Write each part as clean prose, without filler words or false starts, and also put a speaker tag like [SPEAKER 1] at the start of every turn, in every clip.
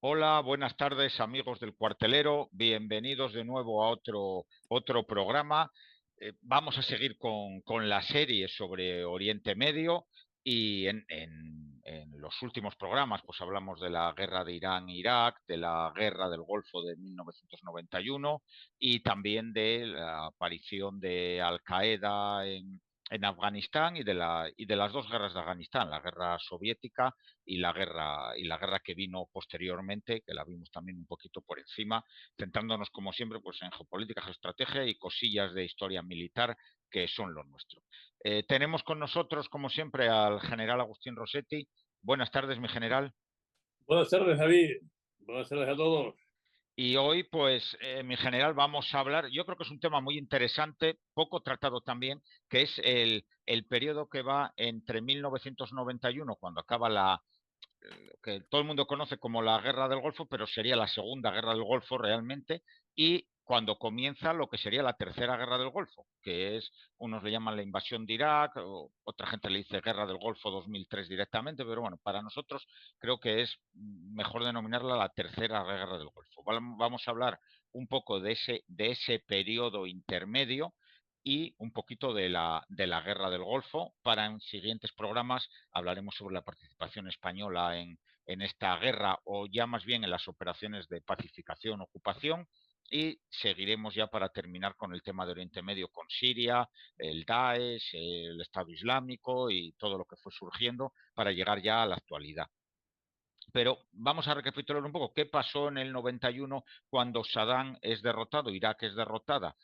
[SPEAKER 1] Hola, buenas tardes amigos del Cuartelero, bienvenidos de nuevo a otro programa. Vamos a seguir con la serie sobre Oriente Medio y en los últimos programas pues hablamos de la guerra de Irán-Irak, de la guerra del Golfo de 1991 y también de la aparición de Al-Qaeda en Afganistán y de las dos guerras de Afganistán, la guerra soviética y la guerra que vino posteriormente, que la vimos también un poquito por encima, centrándonos como siempre pues en geopolítica, geoestrategia y cosillas de historia militar que son lo nuestro. Tenemos con nosotros, como siempre, al general Agustín Rossetti. Buenas tardes, mi general.
[SPEAKER 2] Buenas tardes, David. Buenas tardes a todos.
[SPEAKER 1] Y hoy, pues, mi general, vamos a hablar, yo creo que es un tema muy interesante, poco tratado también, que es el periodo que va entre 1991, cuando acaba que todo el mundo conoce como la Guerra del Golfo, pero sería la Segunda Guerra del Golfo realmente, y cuando comienza lo que sería la Tercera Guerra del Golfo, que es, unos le llaman la invasión de Irak, o otra gente le dice Guerra del Golfo 2003 directamente, pero bueno, para nosotros creo que es mejor denominarla la Tercera Guerra del Golfo. Vamos a hablar un poco de ese periodo intermedio y un poquito de la Guerra del Golfo. Para en siguientes programas hablaremos sobre la participación española en esta guerra o ya más bien en las operaciones de pacificación, ocupación. Y seguiremos ya para terminar con el tema de Oriente Medio, con Siria, el Daesh, el Estado Islámico y todo lo que fue surgiendo para llegar ya a la actualidad. Pero vamos a recapitular un poco qué pasó en el 91 cuando Saddam es derrotado, Irak es derrotada.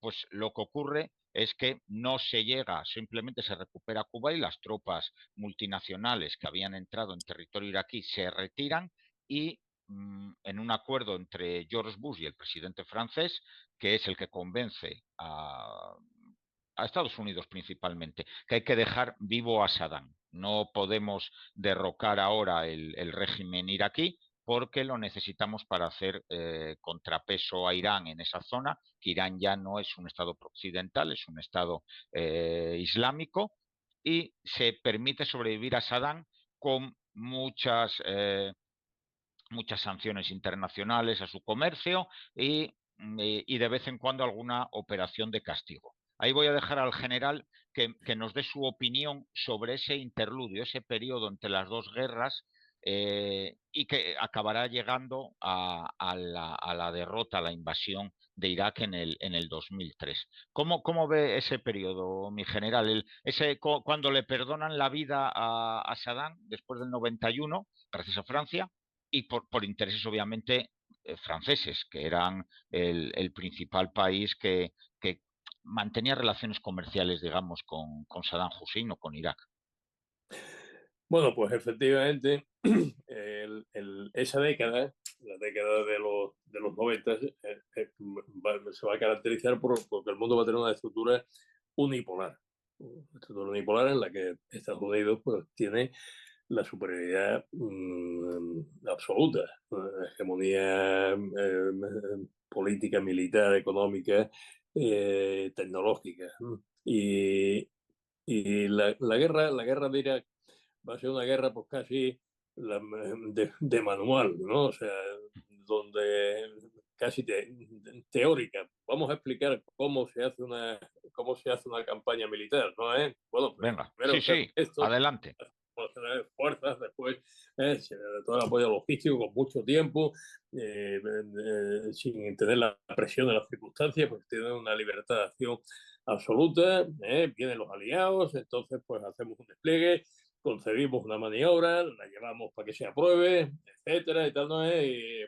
[SPEAKER 1] Pues lo que ocurre es que no se llega, simplemente se recupera Cuba y las tropas multinacionales que habían entrado en territorio iraquí se retiran y en un acuerdo entre George Bush y el presidente francés, que es el que convence a Estados Unidos principalmente, que hay que dejar vivo a Saddam. No podemos derrocar ahora el régimen iraquí porque lo necesitamos para hacer contrapeso a Irán en esa zona, que Irán ya no es un estado occidental, es un estado islámico, y se permite sobrevivir a Saddam con muchas sanciones internacionales a su comercio y de vez en cuando alguna operación de castigo. Ahí voy a dejar al general que nos dé su opinión sobre ese interludio, ese periodo entre las dos guerras y que acabará llegando a la derrota, a la invasión de Irak en el 2003. ¿Cómo ve ese periodo, mi general? Cuando le perdonan la vida a Saddam después del 91, gracias a Francia, y por intereses obviamente franceses, que eran el principal país que mantenía relaciones comerciales, digamos, con Saddam Hussein o con Irak.
[SPEAKER 2] Bueno, pues efectivamente, esa década, la década de los 90, se va a caracterizar porque el mundo va a tener una unipolar. Una estructura unipolar en la que Estados Unidos pues, tiene la superioridad absoluta, hegemonía política, militar, económica, tecnológica. Y, y la guerra de Irak va a ser una guerra pues casi de manual, ¿no? O sea, donde casi teórica. Vamos a explicar cómo se hace una campaña militar, ¿no? Bueno, pues
[SPEAKER 1] Venga, sí,
[SPEAKER 2] primero se hace
[SPEAKER 1] sí,
[SPEAKER 2] esto,
[SPEAKER 1] adelante.
[SPEAKER 2] fuerzas, después se le da todo el apoyo logístico con mucho tiempo, sin tener la presión de las circunstancias, pues tienen una libertad de acción absoluta, vienen los aliados, entonces pues hacemos un despliegue, concebimos una maniobra, la llevamos para que se apruebe, etcétera, y tal, ¿no?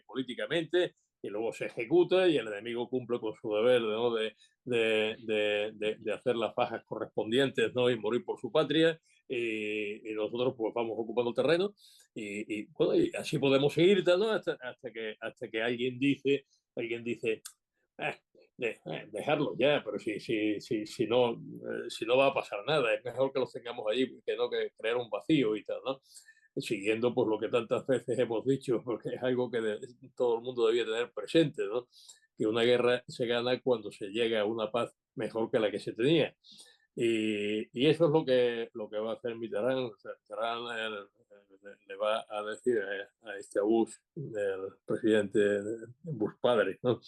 [SPEAKER 2] Políticamente, y luego se ejecuta y el enemigo cumple con su deber, ¿no? de hacer las fajas correspondientes, ¿no? Y morir por su patria, y nosotros pues vamos ocupando el terreno, bueno, y así podemos seguir, ¿no? Hasta que alguien dice eh, dejarlo ya, pero si no va a pasar nada, es mejor que los tengamos allí que no que crear un vacío y tal, ¿no? Siguiendo pues lo que tantas veces hemos dicho, porque es algo que todo el mundo debía tener presente, ¿no? Que una guerra se gana cuando se llega a una paz mejor que la que se tenía. Y eso es lo que va a hacer Mitterrand. O sea, Mitterrand le va a decir a este Bush, el presidente Bush padre, ¿no?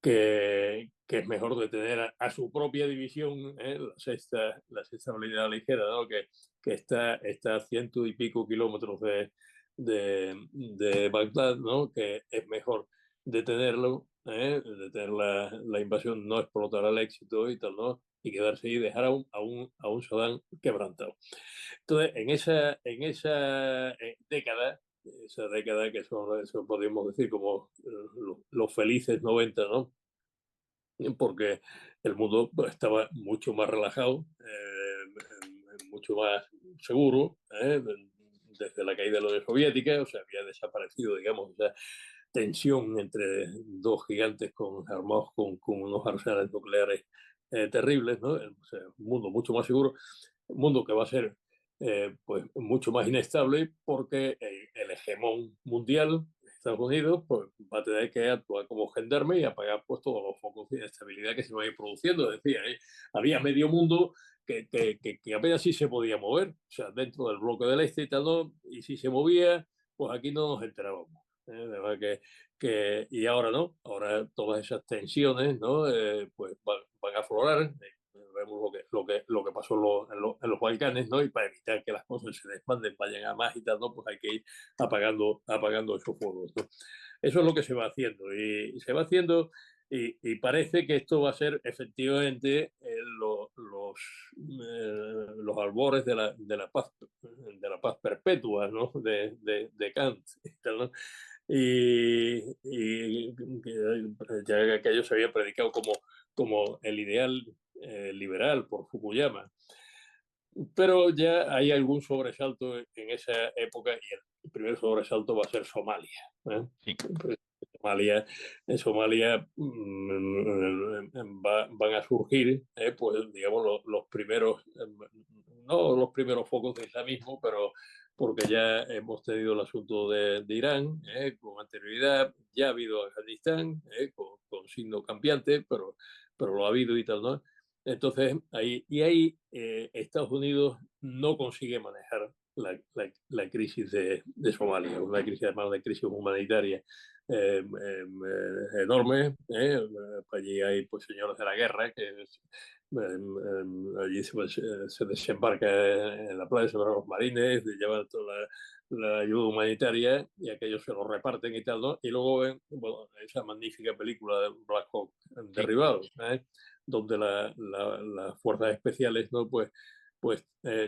[SPEAKER 2] que es mejor detener a su propia división, la sexta unidad ligera, ¿no? que está a ciento y pico kilómetros de Bagdad, ¿no? Que es mejor detenerlo, detener la invasión, no explotar al éxito y tal, ¿no? Y quedarse ahí y dejar a un Saddam quebrantado. Entonces, en esa década, esa década que son, eso podríamos decir como los felices 90, ¿no? Porque el mundo estaba mucho más relajado, mucho más seguro, desde la caída de la Unión Soviética. O sea, había desaparecido, digamos, esa tensión entre dos gigantes armados con unos arsenales nucleares terribles, ¿no? O sea, un mundo mucho más seguro, un mundo que va a ser pues mucho más inestable, porque el hegemón mundial, Estados Unidos, pues va a tener que actuar como gendarme y apagar pues todos los focos de inestabilidad que se van a ir produciendo. Decía, había medio mundo que apenas sí se podía mover, o sea, dentro del bloque del este y tal, ¿no? Y si se movía, pues aquí no nos enterábamos. De verdad y ahora no, ahora todas esas tensiones, ¿no? Pues van a aflorar. Vemos lo que pasó en los Balcanes, ¿no? Y para evitar que las cosas se desmanden, vayan a más y tal, ¿no? Pues hay que ir apagando esos fuegos, ¿no? Eso es lo que se va haciendo, y se va haciendo, y parece que esto va a ser efectivamente los albores de la paz perpetua, ¿no? De Kant, ¿no? Y ya aquello se había predicado como el ideal liberal por Fukuyama. Pero ya hay algún sobresalto en esa época, y el primer sobresalto va a ser Somalia. ¿Eh?
[SPEAKER 1] Sí.
[SPEAKER 2] En Somalia van a surgir, pues, digamos, los primeros, no los primeros focos de islamismo, pero porque ya hemos tenido el asunto de Irán con anterioridad. Ya ha habido Afganistán con signo cambiante, pero lo ha habido y tal, ¿no? Entonces, ahí Estados Unidos no consigue manejar la crisis de Somalia, una crisis, además de crisis humanitaria enorme. Allí hay pues señores de la guerra que allí se desembarca en la playa sobre los marines, llevan toda la ayuda humanitaria, y aquellos se lo reparten y tal, ¿no? Y luego ven, bueno, esa magnífica película de Black Hawk
[SPEAKER 1] Sí.
[SPEAKER 2] Derribado, donde las fuerzas especiales, ¿no? Pues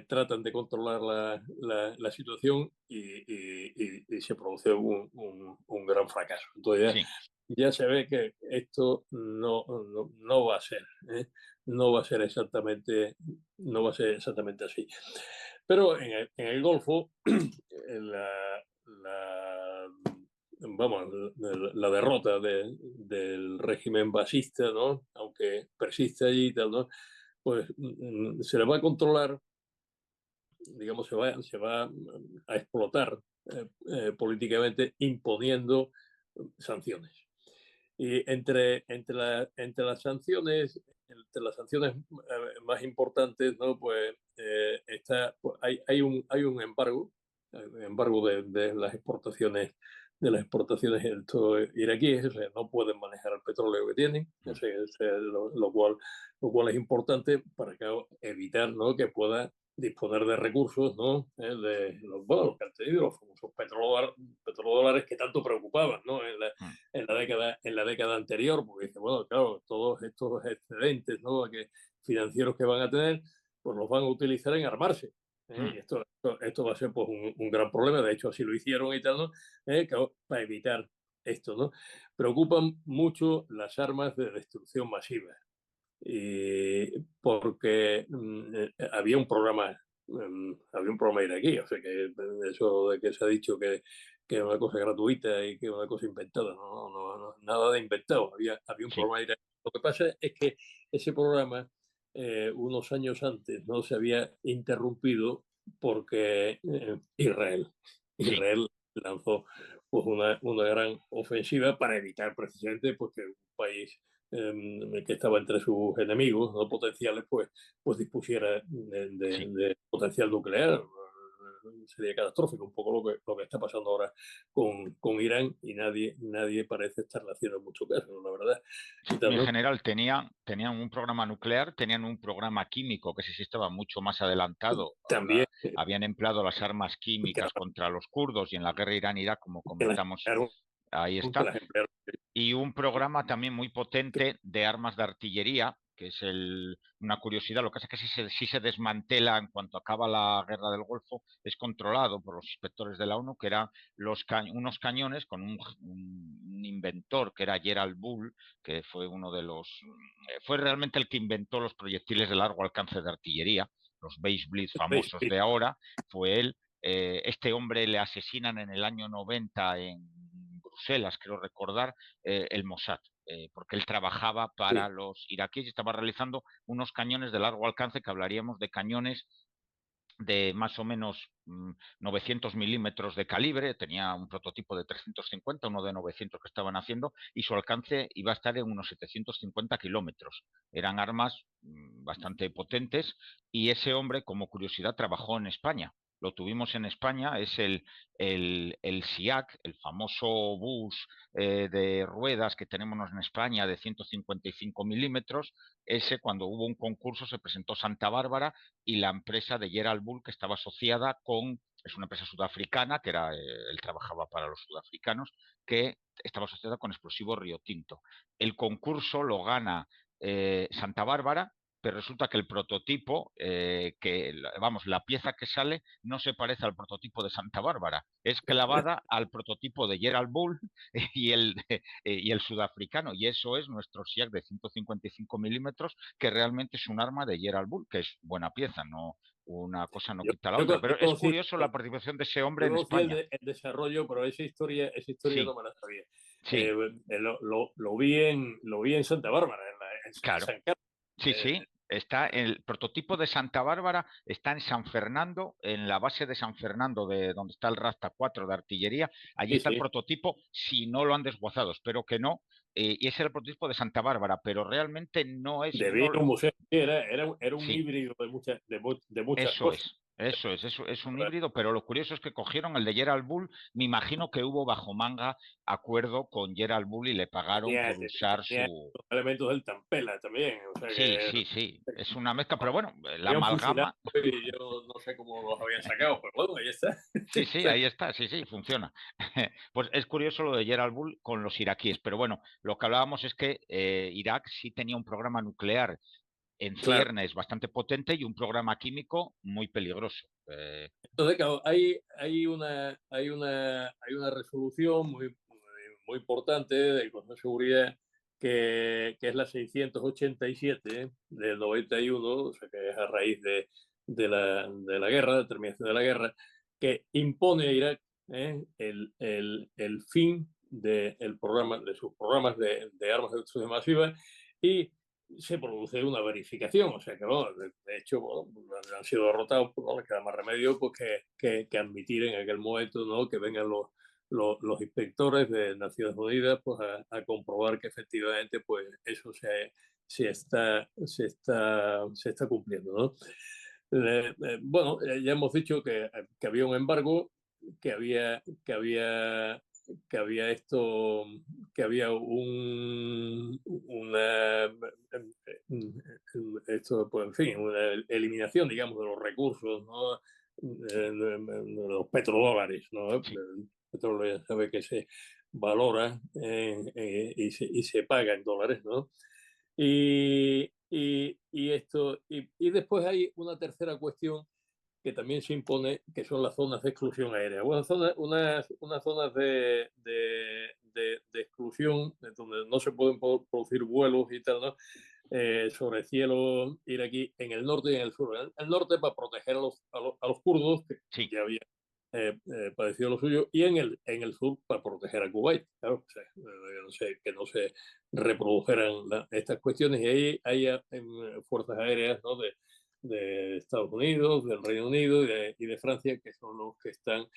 [SPEAKER 2] tratan de controlar la situación, y se produce un gran fracaso. Entonces
[SPEAKER 1] Sí.
[SPEAKER 2] ya se ve que esto no va a ser, ¿eh? No va a ser exactamente así. Pero en el Golfo, la, vamos, la derrota del régimen basista, ¿no? Aunque persiste allí y tal, ¿no? Pues se le va a controlar, digamos, se va a explotar políticamente, imponiendo sanciones. Y entre las sanciones más importantes, ¿no? Pues pues, hay un embargo de las exportaciones iraquíes. O sea, no pueden manejar el petróleo que tienen. O sea, lo cual es importante para evitar, ¿no? Que pueda disponer de recursos, ¿no? Los que han tenido los famosos petrodólares que tanto preocupaban, ¿no? En la década anterior, porque dice, bueno, claro, todos estos excedentes, ¿no? Financieros que van a tener, pues los van a utilizar en armarse. Y esto va a ser pues un gran problema. De hecho, así lo hicieron y tal, ¿no? Claro, para evitar esto, ¿no? Preocupan mucho las armas de destrucción masiva, porque había un programa iraquí. O sea, que eso de que se ha dicho que es una cosa gratuita y que es una cosa inventada, no, nada de inventado. Había un
[SPEAKER 1] Sí.
[SPEAKER 2] programa iraquí. Lo que pasa es que ese programa, unos años antes, no se había interrumpido, porque Israel,
[SPEAKER 1] Sí.
[SPEAKER 2] Israel lanzó pues una gran ofensiva para evitar precisamente pues, que un país que estaba entre sus enemigos, ¿no?, potenciales, pues dispusiera
[SPEAKER 1] Sí.
[SPEAKER 2] de potencial nuclear. Sería catastrófico un poco lo que está pasando ahora con Irán, y nadie parece estarle haciendo mucho caso, la verdad.
[SPEAKER 1] Sí,
[SPEAKER 2] Y tal,
[SPEAKER 1] mi
[SPEAKER 2] ¿no?
[SPEAKER 1] general tenían un programa nuclear, tenían un programa químico que sí estaba mucho más adelantado.
[SPEAKER 2] También
[SPEAKER 1] Habían empleado las armas
[SPEAKER 2] que
[SPEAKER 1] químicas contra los kurdos y en la guerra Irán-Irak, como
[SPEAKER 2] las
[SPEAKER 1] comentamos,
[SPEAKER 2] emplearon,
[SPEAKER 1] ahí
[SPEAKER 2] que
[SPEAKER 1] está.
[SPEAKER 2] las emplearon.
[SPEAKER 1] Y un programa también muy potente de armas de artillería, que es una curiosidad. Lo que pasa es que sí se desmantela en cuanto acaba la guerra del Golfo, es controlado por los inspectores de la ONU, que eran unos cañones con un inventor que era Gerald Bull, que fue uno de fue realmente el que inventó los proyectiles de largo alcance de artillería, los Base Blitz famosos de ahora, fue él. Este hombre le asesinan en el año 90 en Bruselas, creo recordar, el Mossad, porque él trabajaba para
[SPEAKER 2] Sí,
[SPEAKER 1] los iraquíes y estaba realizando unos cañones de largo alcance, que hablaríamos de cañones de más o menos 900 milímetros de calibre. Tenía un prototipo de 350, uno de 900 que estaban haciendo, y su alcance iba a estar en unos 750 kilómetros. Eran armas bastante potentes, y ese hombre, como curiosidad, trabajó en España. Lo tuvimos en España, es el SIAC, el famoso bus de ruedas que tenemos en España de 155 milímetros. Ese, cuando hubo un concurso, se presentó Santa Bárbara, y la empresa de Gerald Bull, que estaba asociada con, es una empresa sudafricana, que era, él trabajaba para los sudafricanos, que estaba asociada con Explosivos Río Tinto. El concurso lo gana Santa Bárbara, pero resulta que el prototipo, vamos, la pieza que sale no se parece al prototipo de Santa Bárbara, es clavada al prototipo de Gerald Bull y el sudafricano, y eso es nuestro SIAC de 155 milímetros, que realmente es un arma de Gerald Bull, que es buena pieza, no, una cosa no
[SPEAKER 2] yo,
[SPEAKER 1] quita la
[SPEAKER 2] yo,
[SPEAKER 1] otra,
[SPEAKER 2] yo
[SPEAKER 1] pero es
[SPEAKER 2] conocí,
[SPEAKER 1] curioso la participación de ese hombre
[SPEAKER 2] yo
[SPEAKER 1] en
[SPEAKER 2] conocí
[SPEAKER 1] España.
[SPEAKER 2] el desarrollo, pero esa historia no
[SPEAKER 1] Sí,
[SPEAKER 2] me la sabía.
[SPEAKER 1] sí,
[SPEAKER 2] Lo vi en Santa Bárbara, en
[SPEAKER 1] claro.
[SPEAKER 2] San Carlos.
[SPEAKER 1] Sí, sí, está el prototipo de Santa Bárbara, está en San Fernando, en la base de San Fernando, de donde está el Rasta 4 de artillería. Allí
[SPEAKER 2] Sí,
[SPEAKER 1] está el
[SPEAKER 2] sí.
[SPEAKER 1] prototipo, si no lo han desguazado, espero que no. Y ese era el prototipo de Santa Bárbara, pero realmente no es,
[SPEAKER 2] Debía
[SPEAKER 1] no,
[SPEAKER 2] ir a un museo. Sí, era un
[SPEAKER 1] sí,
[SPEAKER 2] híbrido de muchas
[SPEAKER 1] eso
[SPEAKER 2] cosas.
[SPEAKER 1] es. Eso es un híbrido, pero lo curioso es que cogieron el de Gerald Bull. Me imagino que hubo bajo manga acuerdo con Gerald Bull y le pagaron por usar
[SPEAKER 2] Tenía
[SPEAKER 1] su.
[SPEAKER 2] los elementos del Tampela también. O sea
[SPEAKER 1] Sí,
[SPEAKER 2] que
[SPEAKER 1] sí, sí, es una mezcla, pero bueno, la
[SPEAKER 2] habían fusilado
[SPEAKER 1] amalgama.
[SPEAKER 2] y yo no sé cómo los habían sacado, pero bueno, ahí está.
[SPEAKER 1] Sí, sí, ahí está, sí, sí, funciona. Pues es curioso lo de Gerald Bull con los iraquíes, pero bueno, lo que hablábamos es que Irak sí tenía un programa nuclear en
[SPEAKER 2] Claro.
[SPEAKER 1] ciernes bastante potente y un programa químico muy peligroso.
[SPEAKER 2] Entonces, claro, hay una resolución muy importante del Consejo de Seguridad que es la 687 del 91, o sea, que es a raíz de la guerra, de terminación de la guerra, que impone a Irak el fin de sus programas de armas de destrucción masiva, y se produce una verificación. O sea que, bueno, de hecho, bueno, han sido derrotados, pues no les queda más remedio pues, que admitir en aquel momento, ¿no?, que vengan los inspectores de Naciones Unidas pues, a comprobar que efectivamente pues, eso se está cumpliendo, ¿no? Bueno, ya hemos dicho que había un embargo, que había esto, que había esto, pues en fin, una eliminación, digamos, de los recursos, ¿no?, de los petrodólares, ¿no?
[SPEAKER 1] Sí,
[SPEAKER 2] El petróleo ya sabe que se valora y se paga en dólares, ¿no? Y después hay una tercera cuestión que también se impone, que son las zonas de exclusión aérea. Bueno, unas zonas de exclusión, donde no se pueden producir vuelos y tal, ¿no? Sobre el cielo iraquí, en el norte y en el sur. El norte para proteger a los kurdos, que
[SPEAKER 1] sí.
[SPEAKER 2] ya había padecido lo suyo, y en el sur para proteger a Kuwait, claro, o sea, que no se reprodujeran estas cuestiones. Y ahí hay fuerzas aéreas, ¿no?, de Estados Unidos, del Reino Unido y de Francia, que son los que están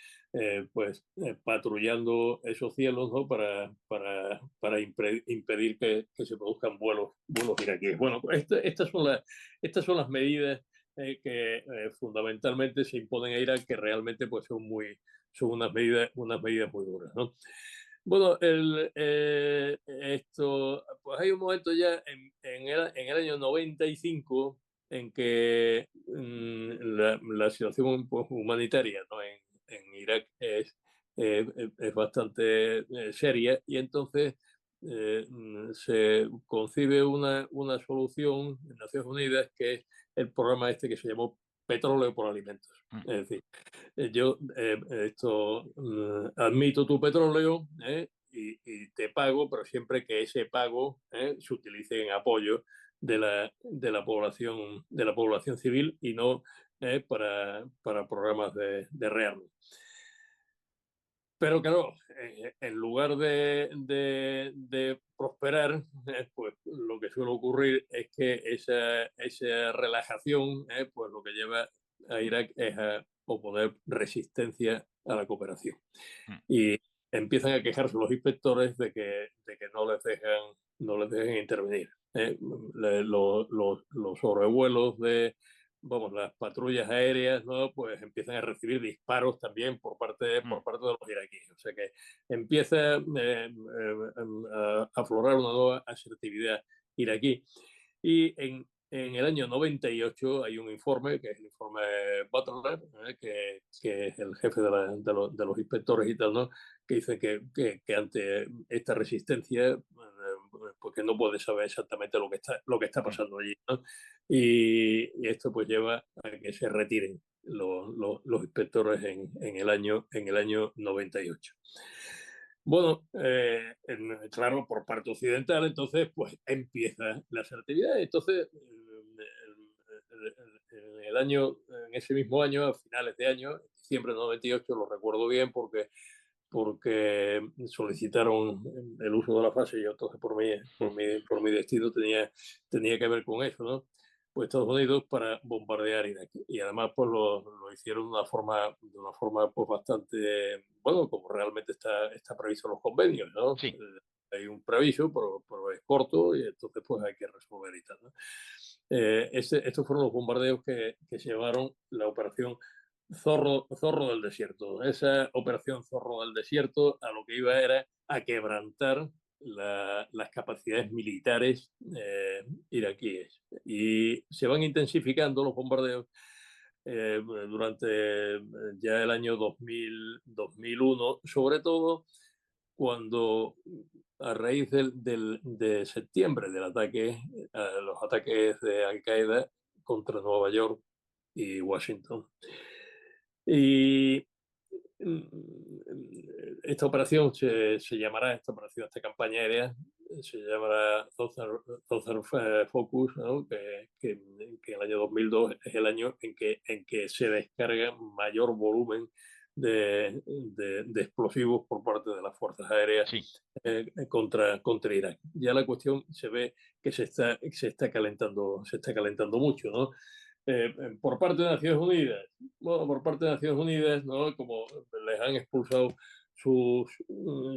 [SPEAKER 2] patrullando esos cielos, ¿no? para impedir que se produzcan vuelos iraquíes. Bueno, pues estas son las medidas que fundamentalmente se imponen a Irak, que realmente pues son unas medidas muy duras, ¿no? Bueno, pues hay un momento ya en el año 95 en que la situación pues, humanitaria, ¿no? en Irak es bastante seria, y entonces se concibe una solución en Naciones Unidas, que es el programa este que se llamó Petróleo por Alimentos.
[SPEAKER 1] Mm.
[SPEAKER 2] Es decir, yo admito tu petróleo y te pago, pero siempre que ese pago se utilice en apoyo de la población civil, y no para programas de rearme. Pero claro, en lugar de prosperar, pues lo que suele ocurrir es que esa relajación, pues lo que lleva a Irak es a oponer resistencia a la cooperación.
[SPEAKER 1] Mm.
[SPEAKER 2] Y empiezan a quejarse los inspectores de que no les dejan intervenir. Los sobrevuelos vamos, las patrullas aéreas, ¿no? Pues empiezan a recibir disparos también
[SPEAKER 1] Mm.
[SPEAKER 2] por parte de los iraquíes. O sea que empieza a aflorar una nueva asertividad iraquí. Y en el año 98 hay un informe, que es el informe Butler, que es el jefe de los inspectores y tal, ¿no? Que dice que ante esta resistencia, pues que no puede saber exactamente lo que está
[SPEAKER 1] Mm.
[SPEAKER 2] pasando allí, ¿no? Y esto pues lleva a que se retiren los inspectores en el año 98. Bueno, claro, por parte occidental, entonces, pues empieza la asertividad. Entonces, en ese mismo año, a finales de año, diciembre de 98, lo recuerdo bien porque solicitaron el uso de la fase, y yo entonces por mi destino tenía que ver con eso, ¿no? Pues Estados Unidos para bombardear Irak. Y además pues lo hicieron de una forma pues bastante, bueno, como realmente está previsto en los convenios, ¿no?
[SPEAKER 1] Sí.
[SPEAKER 2] Hay un preaviso, pero es corto, y entonces pues hay que resolver y tal, ¿no? Estos fueron los bombardeos que se llevaron la operación Zorro del Desierto. Esa operación Zorro del Desierto a lo que iba era a quebrantar las capacidades militares iraquíes. Y se van intensificando los bombardeos durante ya el año 2001, sobre todo cuando a raíz de septiembre, los ataques de Al-Qaeda contra Nueva York y Washington. Y esta campaña aérea, se llamará Southern Focus, ¿no? Que el año 2002 es el año en que se descarga mayor volumen de explosivos por parte de las fuerzas aéreas
[SPEAKER 1] Sí.
[SPEAKER 2] contra Irak. Ya la cuestión se ve que se está calentando mucho, ¿no? Por parte de Naciones Unidas, bueno, por parte de Naciones Unidas, ¿no? Como les han expulsado sus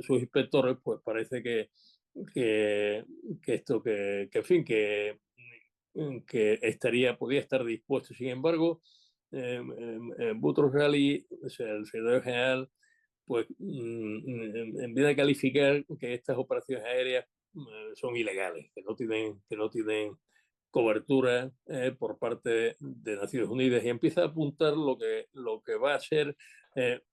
[SPEAKER 2] inspectores, pues parece que esto, en fin, que podía estar dispuesto. Sin embargo, Boutros Ghali, o sea, el secretario general, pues en vez de calificar que estas operaciones aéreas son ilegales, que no tienen cobertura por parte de Naciones Unidas, y empieza a apuntar lo que va a ser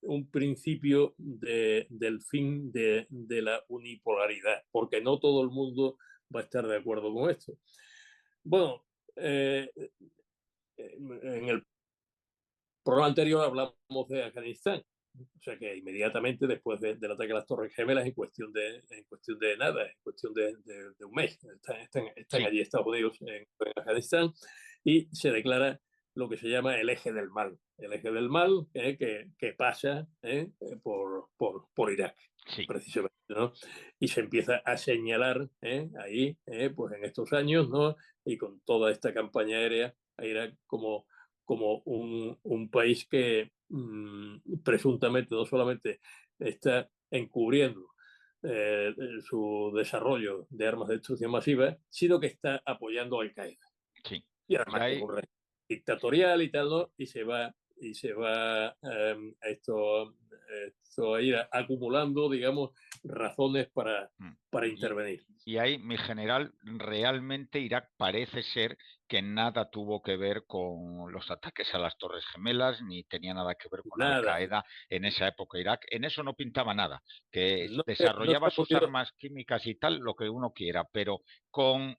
[SPEAKER 2] un principio del fin de la unipolaridad, porque no todo el mundo va a estar de acuerdo con esto. Bueno, en el programa anterior hablamos de Afganistán. O sea que inmediatamente después del ataque a las Torres Gemelas, en cuestión de nada, en cuestión de un mes, están
[SPEAKER 1] Sí.
[SPEAKER 2] allí Estados Unidos en Afganistán, y se declara lo que se llama el eje del mal. El eje del mal que pasa por Irak,
[SPEAKER 1] Sí.
[SPEAKER 2] precisamente, ¿no? Y se empieza a señalar ahí, pues en estos años, ¿no? Y con toda esta campaña aérea, a Irak como un país que presuntamente no solamente está encubriendo su desarrollo de armas de destrucción masiva, sino que está apoyando a Al-Qaeda.
[SPEAKER 1] Sí.
[SPEAKER 2] Y
[SPEAKER 1] Y
[SPEAKER 2] además que es
[SPEAKER 1] ahí,
[SPEAKER 2] un régimen dictatorial y tal, ¿no? Y se va esto a ir acumulando, digamos, razones
[SPEAKER 1] mm,
[SPEAKER 2] para
[SPEAKER 1] y,
[SPEAKER 2] intervenir.
[SPEAKER 1] y ahí, mi general, realmente Irak parece ser que nada tuvo que ver con los ataques a las Torres Gemelas, ni tenía nada que ver con Al
[SPEAKER 2] Nada.
[SPEAKER 1] Qaeda en esa época. Irak en eso no pintaba nada, que
[SPEAKER 2] No se
[SPEAKER 1] desarrollaba
[SPEAKER 2] ha
[SPEAKER 1] sus
[SPEAKER 2] podido.
[SPEAKER 1] armas químicas y tal, lo que uno quiera, pero con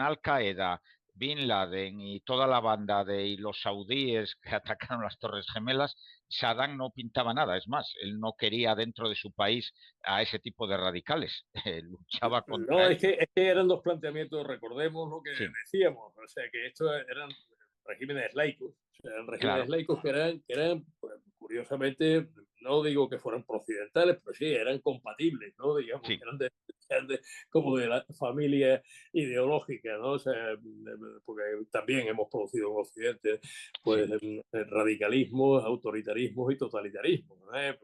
[SPEAKER 1] Al Qaeda, Bin Laden y toda la banda y los saudíes que atacaron las Torres Gemelas, Saddam no pintaba nada. Es más, él no quería dentro de su país a ese tipo de radicales, luchaba
[SPEAKER 2] No,
[SPEAKER 1] contra ellos.
[SPEAKER 2] es que eran dos planteamientos, recordemos lo que
[SPEAKER 1] Sí,
[SPEAKER 2] decíamos, o sea, que estos eran regímenes laicos, o sea, eran regímenes
[SPEAKER 1] claro,
[SPEAKER 2] laicos que eran pues, curiosamente, no digo que fueran procedentales, pero sí, eran compatibles, ¿no? Digamos,
[SPEAKER 1] sí,
[SPEAKER 2] eran como de la familia ideológica, ¿no? O sea, porque también hemos producido en Occidente,
[SPEAKER 1] sí,
[SPEAKER 2] pues, radicalismos, autoritarismos y totalitarismos, ¿no? En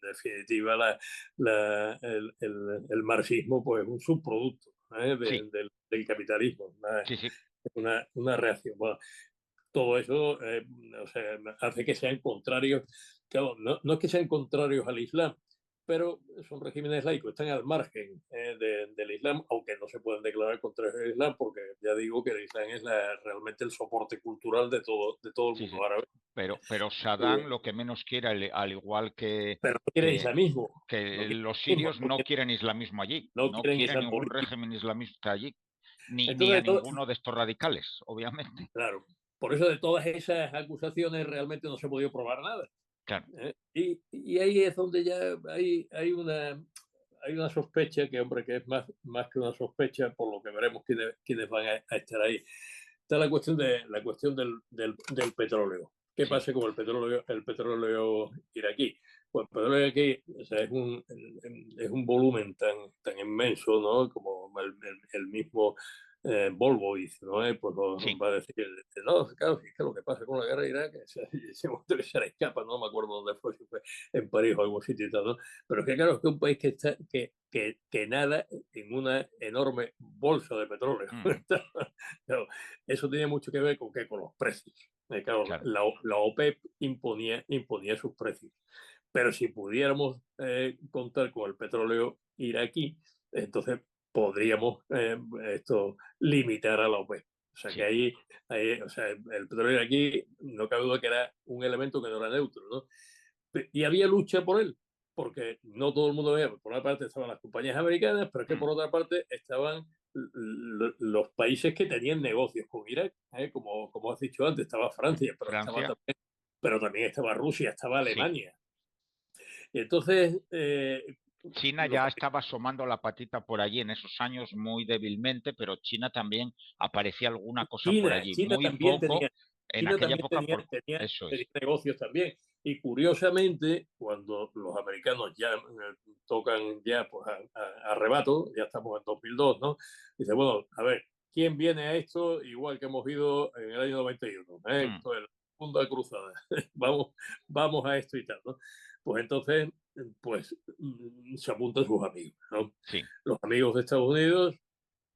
[SPEAKER 2] definitiva, el marxismo pues es un subproducto
[SPEAKER 1] sí,
[SPEAKER 2] del capitalismo,
[SPEAKER 1] sí, sí.
[SPEAKER 2] una reacción. Bueno, todo eso o sea, hace que sean contrarios, claro, no es que sean contrarios al Islam, pero son regímenes laicos, están al margen del Islam, aunque no se pueden declarar contrarios al Islam, porque ya digo que el Islam es realmente el soporte cultural de todo el
[SPEAKER 1] Sí, sí.
[SPEAKER 2] mundo árabe.
[SPEAKER 1] Pero Saddam lo que menos quiere, al igual
[SPEAKER 2] Pero no quieren
[SPEAKER 1] que,
[SPEAKER 2] islamismo, no
[SPEAKER 1] que
[SPEAKER 2] quieren
[SPEAKER 1] los
[SPEAKER 2] islamismo,
[SPEAKER 1] sirios no quieren islamismo allí,
[SPEAKER 2] no
[SPEAKER 1] no
[SPEAKER 2] quieren
[SPEAKER 1] quieren
[SPEAKER 2] islam
[SPEAKER 1] ningún
[SPEAKER 2] político.
[SPEAKER 1] régimen islamista allí, ni a
[SPEAKER 2] Entonces,
[SPEAKER 1] ninguno de estos radicales, obviamente.
[SPEAKER 2] claro, por eso de todas esas acusaciones realmente no se ha podido probar nada.
[SPEAKER 1] Claro,
[SPEAKER 2] Y ahí es donde ya hay una sospecha que, hombre, que es más que una sospecha por lo que veremos quiénes van a estar ahí. Está la cuestión del petróleo. ¿Qué
[SPEAKER 1] sí,
[SPEAKER 2] pasa con el petróleo iraquí? Pues el petróleo iraquí, o sea, es un volumen tan inmenso, ¿no? Como el mismo Volvo dice, ¿no? Pues
[SPEAKER 1] sí,
[SPEAKER 2] va a decir, no, claro, es que lo que pasa con la guerra de Irak, ese momento que se le escapa, no me acuerdo dónde fue, si fue en París o algún sitio y tal, ¿no? Pero es que claro, es que un país que nada en una enorme bolsa de petróleo.
[SPEAKER 1] mm,
[SPEAKER 2] Claro, eso tiene mucho que ver con los precios. Claro,
[SPEAKER 1] claro,
[SPEAKER 2] la OPEP imponía sus precios. Pero si pudiéramos contar con el petróleo iraquí, entonces podríamos limitar a la OPEP. O sea que
[SPEAKER 1] sí,
[SPEAKER 2] o sea, el petróleo iraquí no cabe duda que era un elemento que no era neutro, ¿no? Y había lucha por él, porque no todo el mundo veía. Por una parte estaban las compañías americanas, pero es que
[SPEAKER 1] mm,
[SPEAKER 2] por otra parte estaban los países que tenían negocios con Irak, como has dicho antes, estaba
[SPEAKER 1] mm.
[SPEAKER 2] Francia,
[SPEAKER 1] Francia,
[SPEAKER 2] pero también estaba Rusia, estaba
[SPEAKER 1] sí.
[SPEAKER 2] Alemania. Y entonces,
[SPEAKER 1] China
[SPEAKER 2] los,
[SPEAKER 1] ya estaba asomando la patita por allí en esos años muy débilmente, pero China también aparecía alguna cosa por allí,
[SPEAKER 2] China
[SPEAKER 1] muy
[SPEAKER 2] también
[SPEAKER 1] poco en
[SPEAKER 2] China
[SPEAKER 1] aquella
[SPEAKER 2] también
[SPEAKER 1] época, por eso
[SPEAKER 2] tenía
[SPEAKER 1] es.
[SPEAKER 2] negocios también. Y curiosamente, cuando los americanos ya tocan ya pues, a rebato, ya estamos en 2002, ¿no? Dice, bueno, a ver, ¿quién viene a esto igual que hemos ido en el año 91?
[SPEAKER 1] Mm,
[SPEAKER 2] Esto es la segunda cruzada. Vamos a esto y tal, ¿no? Pues entonces, pues se apuntan sus amigos, ¿no?
[SPEAKER 1] sí,
[SPEAKER 2] Los amigos de Estados Unidos,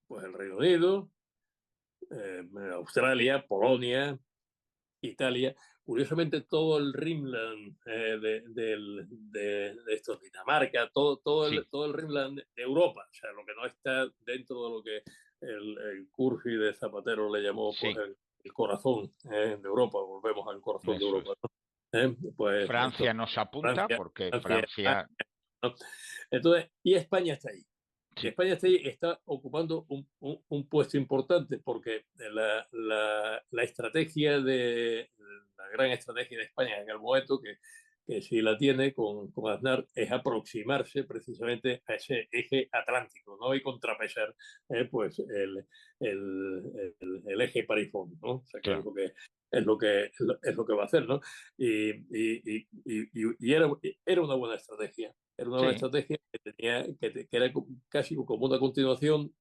[SPEAKER 2] pues el Reino Unido, Australia, Polonia, Italia. Curiosamente, todo el Rimland de estos, Dinamarca,
[SPEAKER 1] sí,
[SPEAKER 2] todo el Rimland de Europa, o sea, lo que no está dentro de lo que el Curfi de Zapatero le llamó pues,
[SPEAKER 1] sí,
[SPEAKER 2] el corazón de Europa, volvemos al corazón de
[SPEAKER 1] eso
[SPEAKER 2] Europa.
[SPEAKER 1] es.
[SPEAKER 2] ¿No? Pues esto,
[SPEAKER 1] Francia nos apunta
[SPEAKER 2] Francia,
[SPEAKER 1] porque
[SPEAKER 2] Francia,
[SPEAKER 1] Francia,
[SPEAKER 2] ¿no? Entonces, y España está ahí. Y
[SPEAKER 1] sí,
[SPEAKER 2] España está ocupando un puesto importante porque la estrategia la gran estrategia de España en el momento que sí la tiene con Aznar es aproximarse precisamente a ese eje atlántico, ¿no? Y contrapesar pues el eje París-Fondo, ¿no? O sea que
[SPEAKER 1] claro,
[SPEAKER 2] es lo que va a hacer, ¿no? Y era una buena estrategia. Era una buena
[SPEAKER 1] sí,
[SPEAKER 2] estrategia que era casi como una continuación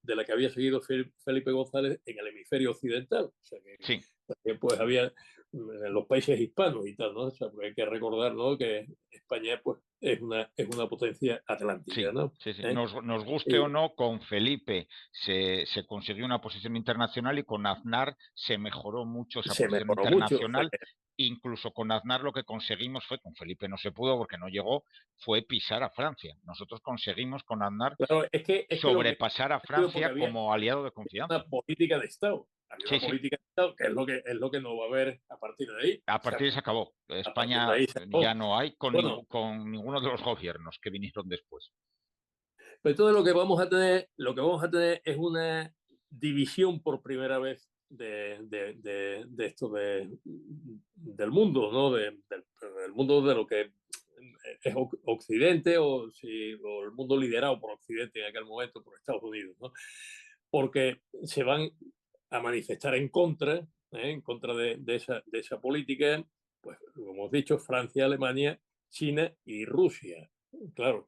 [SPEAKER 2] de la que había seguido Felipe González en el hemisferio occidental. O sea que
[SPEAKER 1] Sí,
[SPEAKER 2] pues había en los países hispanos y tal, ¿no? O sea, pues hay que recordar, ¿no?, que España pues es una potencia atlántica,
[SPEAKER 1] sí,
[SPEAKER 2] ¿no?
[SPEAKER 1] sí, sí.
[SPEAKER 2] ¿Eh?
[SPEAKER 1] Nos guste o
[SPEAKER 2] Y
[SPEAKER 1] no, con Felipe se consiguió una posición internacional y con Aznar se mejoró mucho esa
[SPEAKER 2] se
[SPEAKER 1] posición
[SPEAKER 2] mejoró mucho.
[SPEAKER 1] internacional. Incluso con Aznar lo que conseguimos fue, con Felipe no se pudo porque no llegó, fue pisar a Francia. Nosotros conseguimos con Aznar
[SPEAKER 2] Claro, es que lo que
[SPEAKER 1] sobrepasar a
[SPEAKER 2] ha sido porque
[SPEAKER 1] Francia
[SPEAKER 2] había
[SPEAKER 1] como aliado de confianza.
[SPEAKER 2] una política de Estado. Había
[SPEAKER 1] Sí,
[SPEAKER 2] una
[SPEAKER 1] sí.
[SPEAKER 2] política de Estado que es lo que no va a haber a partir de ahí.
[SPEAKER 1] A
[SPEAKER 2] O sea,
[SPEAKER 1] partir de ahí se acabó.
[SPEAKER 2] a partir de
[SPEAKER 1] España
[SPEAKER 2] ahí se
[SPEAKER 1] ya
[SPEAKER 2] acabó.
[SPEAKER 1] no hay
[SPEAKER 2] Bueno,
[SPEAKER 1] con ninguno de los gobiernos que vinieron después.
[SPEAKER 2] pero entonces lo que vamos a tener es una división por primera vez de esto del mundo, ¿no? Del mundo de lo que es Occidente o el mundo liderado por Occidente en aquel momento, por Estados Unidos, ¿no? Porque se van a manifestar en contra de esa política, pues como hemos dicho, Francia, Alemania, China y Rusia. Claro,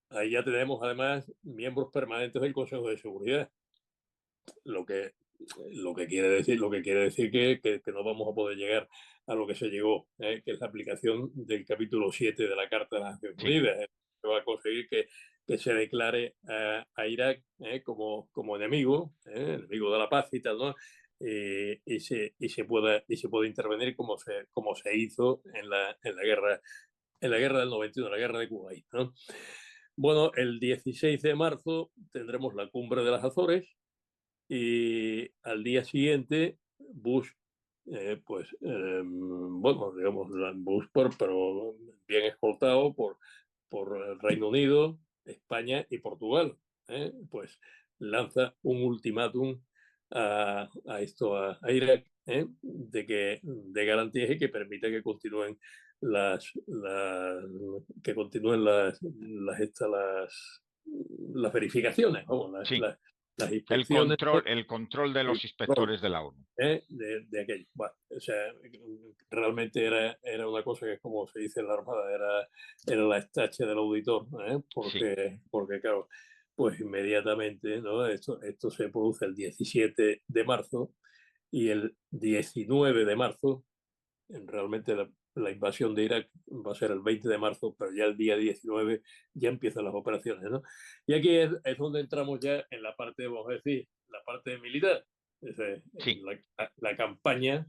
[SPEAKER 2] ahí ya tenemos además miembros permanentes del Consejo de Seguridad, lo que, lo que quiere decir que no vamos a poder llegar a lo que se llegó, que es la aplicación del capítulo 7 de la Carta de las Naciones
[SPEAKER 1] Sí,
[SPEAKER 2] Unidas, que va a conseguir que se declare a Irak como enemigo, enemigo de la paz y tal, ¿no? Y se pueda intervenir como se hizo en la guerra del 91, la guerra de Kuwait, ¿no? Bueno, el 16 de marzo tendremos la cumbre de las Azores y al día siguiente Bush, bueno, digamos, Bush, pero bien escoltado por el Reino Unido, España y Portugal, pues lanza un ultimátum a Irak, de garantías y que permita que continúen las, las que continúen las verificaciones, vamos,
[SPEAKER 1] sí.
[SPEAKER 2] las inspecciones,
[SPEAKER 1] El control de
[SPEAKER 2] el
[SPEAKER 1] los
[SPEAKER 2] control,
[SPEAKER 1] inspectores de la ONU.
[SPEAKER 2] de aquello. Bueno, o sea, realmente era una cosa que, como se dice en la Armada, era la estacha del auditor,
[SPEAKER 1] Sí.
[SPEAKER 2] porque claro, pues inmediatamente, ¿no? Esto se produce el 17 de marzo y el 19 de marzo, realmente la invasión de Irak va a ser el 20 de marzo, pero ya el día 19 ya empiezan las operaciones, ¿no? Y aquí es donde entramos ya en la parte, vamos a decir, la parte militar, es decir,
[SPEAKER 1] Sí,
[SPEAKER 2] la campaña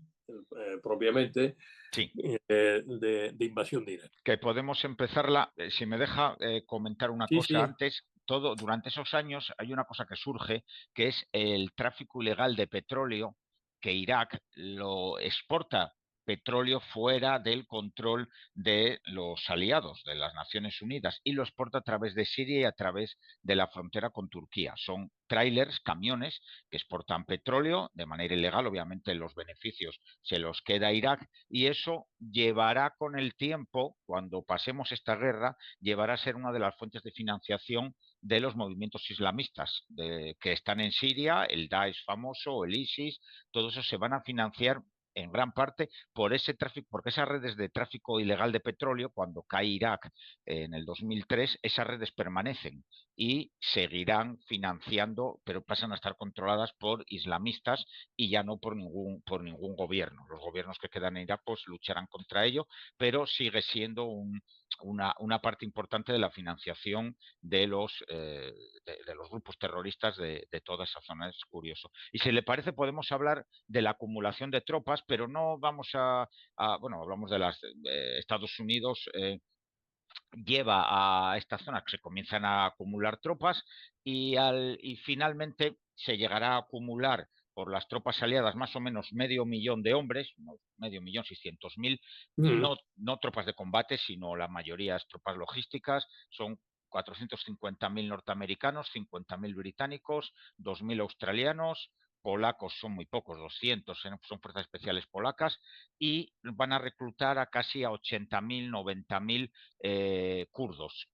[SPEAKER 2] propiamente
[SPEAKER 1] sí.
[SPEAKER 2] de invasión de Irak.
[SPEAKER 1] Que podemos empezarla. Si me deja comentar una
[SPEAKER 2] Sí,
[SPEAKER 1] cosa
[SPEAKER 2] sí.
[SPEAKER 1] antes, durante esos años hay una cosa que surge, que es el tráfico ilegal de petróleo, que Irak lo exporta petróleo fuera del control de los aliados de las Naciones Unidas y lo exporta a través de Siria y a través de la frontera con Turquía. Son trailers, camiones que exportan petróleo de manera ilegal. Obviamente los beneficios se los queda Irak y eso llevará con el tiempo, cuando pasemos esta guerra, llevará a ser una de las fuentes de financiación de los movimientos islamistas que están en Siria, el Daesh famoso, el ISIS, todo eso se van a financiar en gran parte por ese tráfico, porque esas redes de tráfico ilegal de petróleo, cuando cae Irak en el 2003, esas redes permanecen y seguirán financiando, pero pasan a estar controladas por islamistas y ya no por ningún gobierno. Los gobiernos que quedan en Irak pues lucharán contra ello, pero sigue siendo una parte importante de la financiación de los grupos terroristas de toda esa zona. Es curioso. Y si le parece, podemos hablar de la acumulación de tropas, pero no vamos bueno, hablamos de las Estados Unidos. Lleva a esta zona que se comienzan a acumular tropas y finalmente se llegará a acumular por las tropas aliadas más o menos 500.000 de hombres, unos 500.600.000,
[SPEAKER 2] Mm.
[SPEAKER 1] no tropas de combate, sino la mayoría es tropas logísticas, son 450.000 norteamericanos, 50.000 británicos, 2.000 australianos, polacos son muy pocos, 200, son fuerzas especiales polacas, y van a reclutar a casi a 80.000, 90.000 kurdos,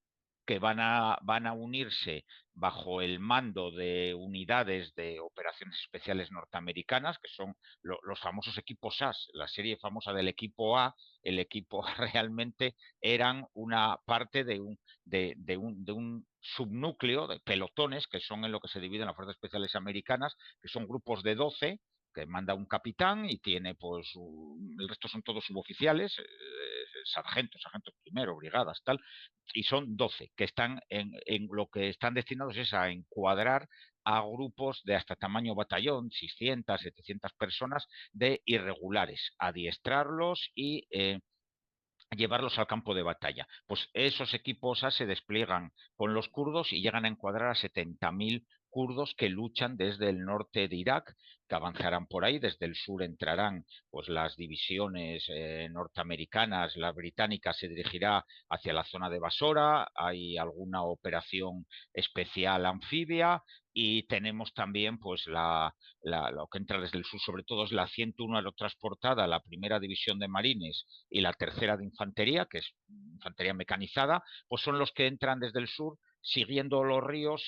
[SPEAKER 1] que van a unirse bajo el mando de unidades de operaciones especiales norteamericanas, que son los famosos equipos A, la serie famosa del equipo A. El equipo A realmente eran una parte de un subnúcleo de pelotones, que son en lo que se dividen las fuerzas especiales americanas, que son grupos de 12 que manda un capitán y tiene, pues, el resto son todos suboficiales, sargentos primero, brigadas, tal, y son 12 que están en lo que están destinados es a encuadrar a grupos de hasta tamaño batallón, 600, 700 personas de irregulares, adiestrarlos y llevarlos al campo de batalla. Pues esos equipos A se despliegan con los kurdos y llegan a encuadrar a 70.000 kurdos que luchan desde el norte de Irak, que avanzarán por ahí. Desde el sur entrarán, pues, las divisiones norteamericanas. La británica se dirigirá hacia la zona de Basora. Hay alguna operación especial anfibia y tenemos también, pues, lo que entra desde el sur, sobre todo es la 101 aerotransportada, la primera división de marines y la tercera de infantería, que es infantería mecanizada, pues son los que entran desde el sur siguiendo los ríos,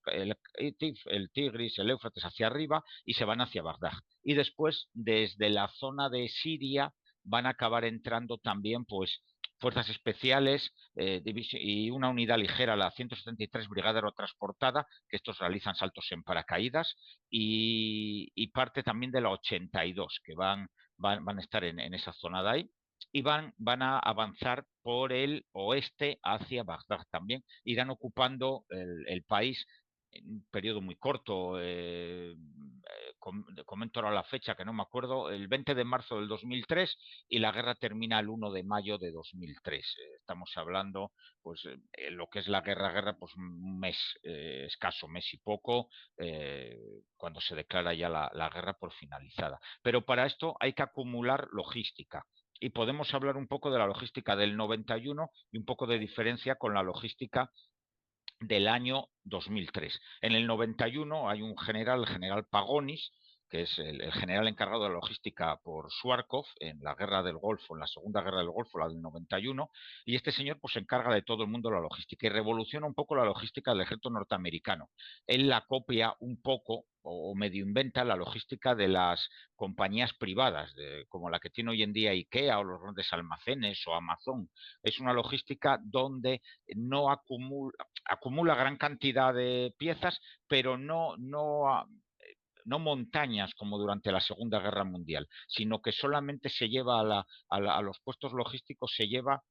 [SPEAKER 1] el Tigris, el Éufrates hacia arriba y se van hacia Bagdad. Y después, desde la zona de Siria, van a acabar entrando también, pues, fuerzas especiales y una unidad ligera, la 173 Brigada Aerotransportada, que estos realizan saltos en paracaídas, y parte también de la 82, que van a estar en esa zona de ahí, y van a avanzar por el oeste hacia Bagdad también. Irán ocupando el país en un periodo muy corto. Comento ahora la fecha, que no me acuerdo, el 20 de marzo del 2003, y la guerra termina el 1 de mayo de 2003. Estamos hablando, pues, lo que es la guerra, pues un mes, escaso, mes y poco, cuando se declara ya la guerra por finalizada. Pero para esto hay que acumular logística. Y podemos hablar un poco de la logística del 91 y un poco de diferencia con la logística del año 2003. En el 91 hay un general, el general Pagonis, que es el general encargado de la logística por Suarkov en la guerra del Golfo, en la segunda guerra del Golfo, la del 91, y este señor, pues, se encarga de todo el mundo de la logística y revoluciona un poco la logística del ejército norteamericano. Él la copia un poco o medio inventa la logística de las compañías privadas, como la que tiene hoy en día IKEA o los grandes almacenes o Amazon. Es una logística donde no acumula gran cantidad de piezas, pero no montañas como durante la Segunda Guerra Mundial, sino que solamente se lleva a los puestos logísticos, se lleva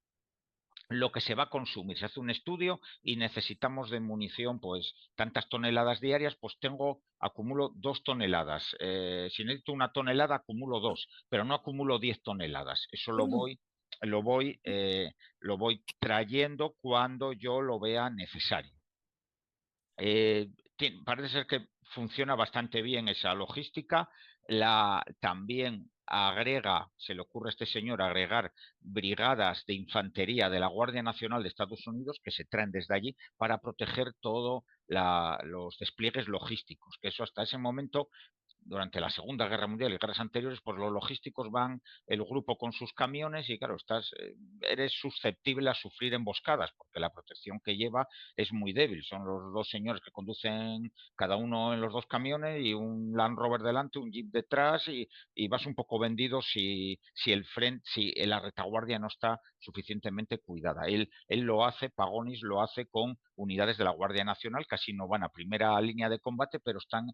[SPEAKER 1] lo que se va a consumir. Se hace un estudio y necesitamos de munición, pues, tantas toneladas diarias, pues acumulo 2 toneladas. Si necesito 1 tonelada, acumulo 2, pero no acumulo 10 toneladas. Eso lo voy, eh, lo voy trayendo cuando yo lo vea necesario. Parece ser que funciona bastante bien esa logística. También se le ocurre a este señor agregar brigadas de infantería de la Guardia Nacional de Estados Unidos que se traen desde allí para proteger todos los despliegues logísticos, que eso hasta ese momento, durante la Segunda Guerra Mundial y guerras anteriores, pues los logísticos van el grupo con sus camiones y, claro, eres susceptible a sufrir emboscadas porque la protección que lleva es muy débil. Son los dos señores que conducen cada uno en los dos camiones y un Land Rover delante, un Jeep detrás, y vas un poco vendido si la retaguardia no está suficientemente cuidada. Él lo hace, Pagonis lo hace con unidades de la Guardia Nacional, casi no van a primera línea de combate, pero están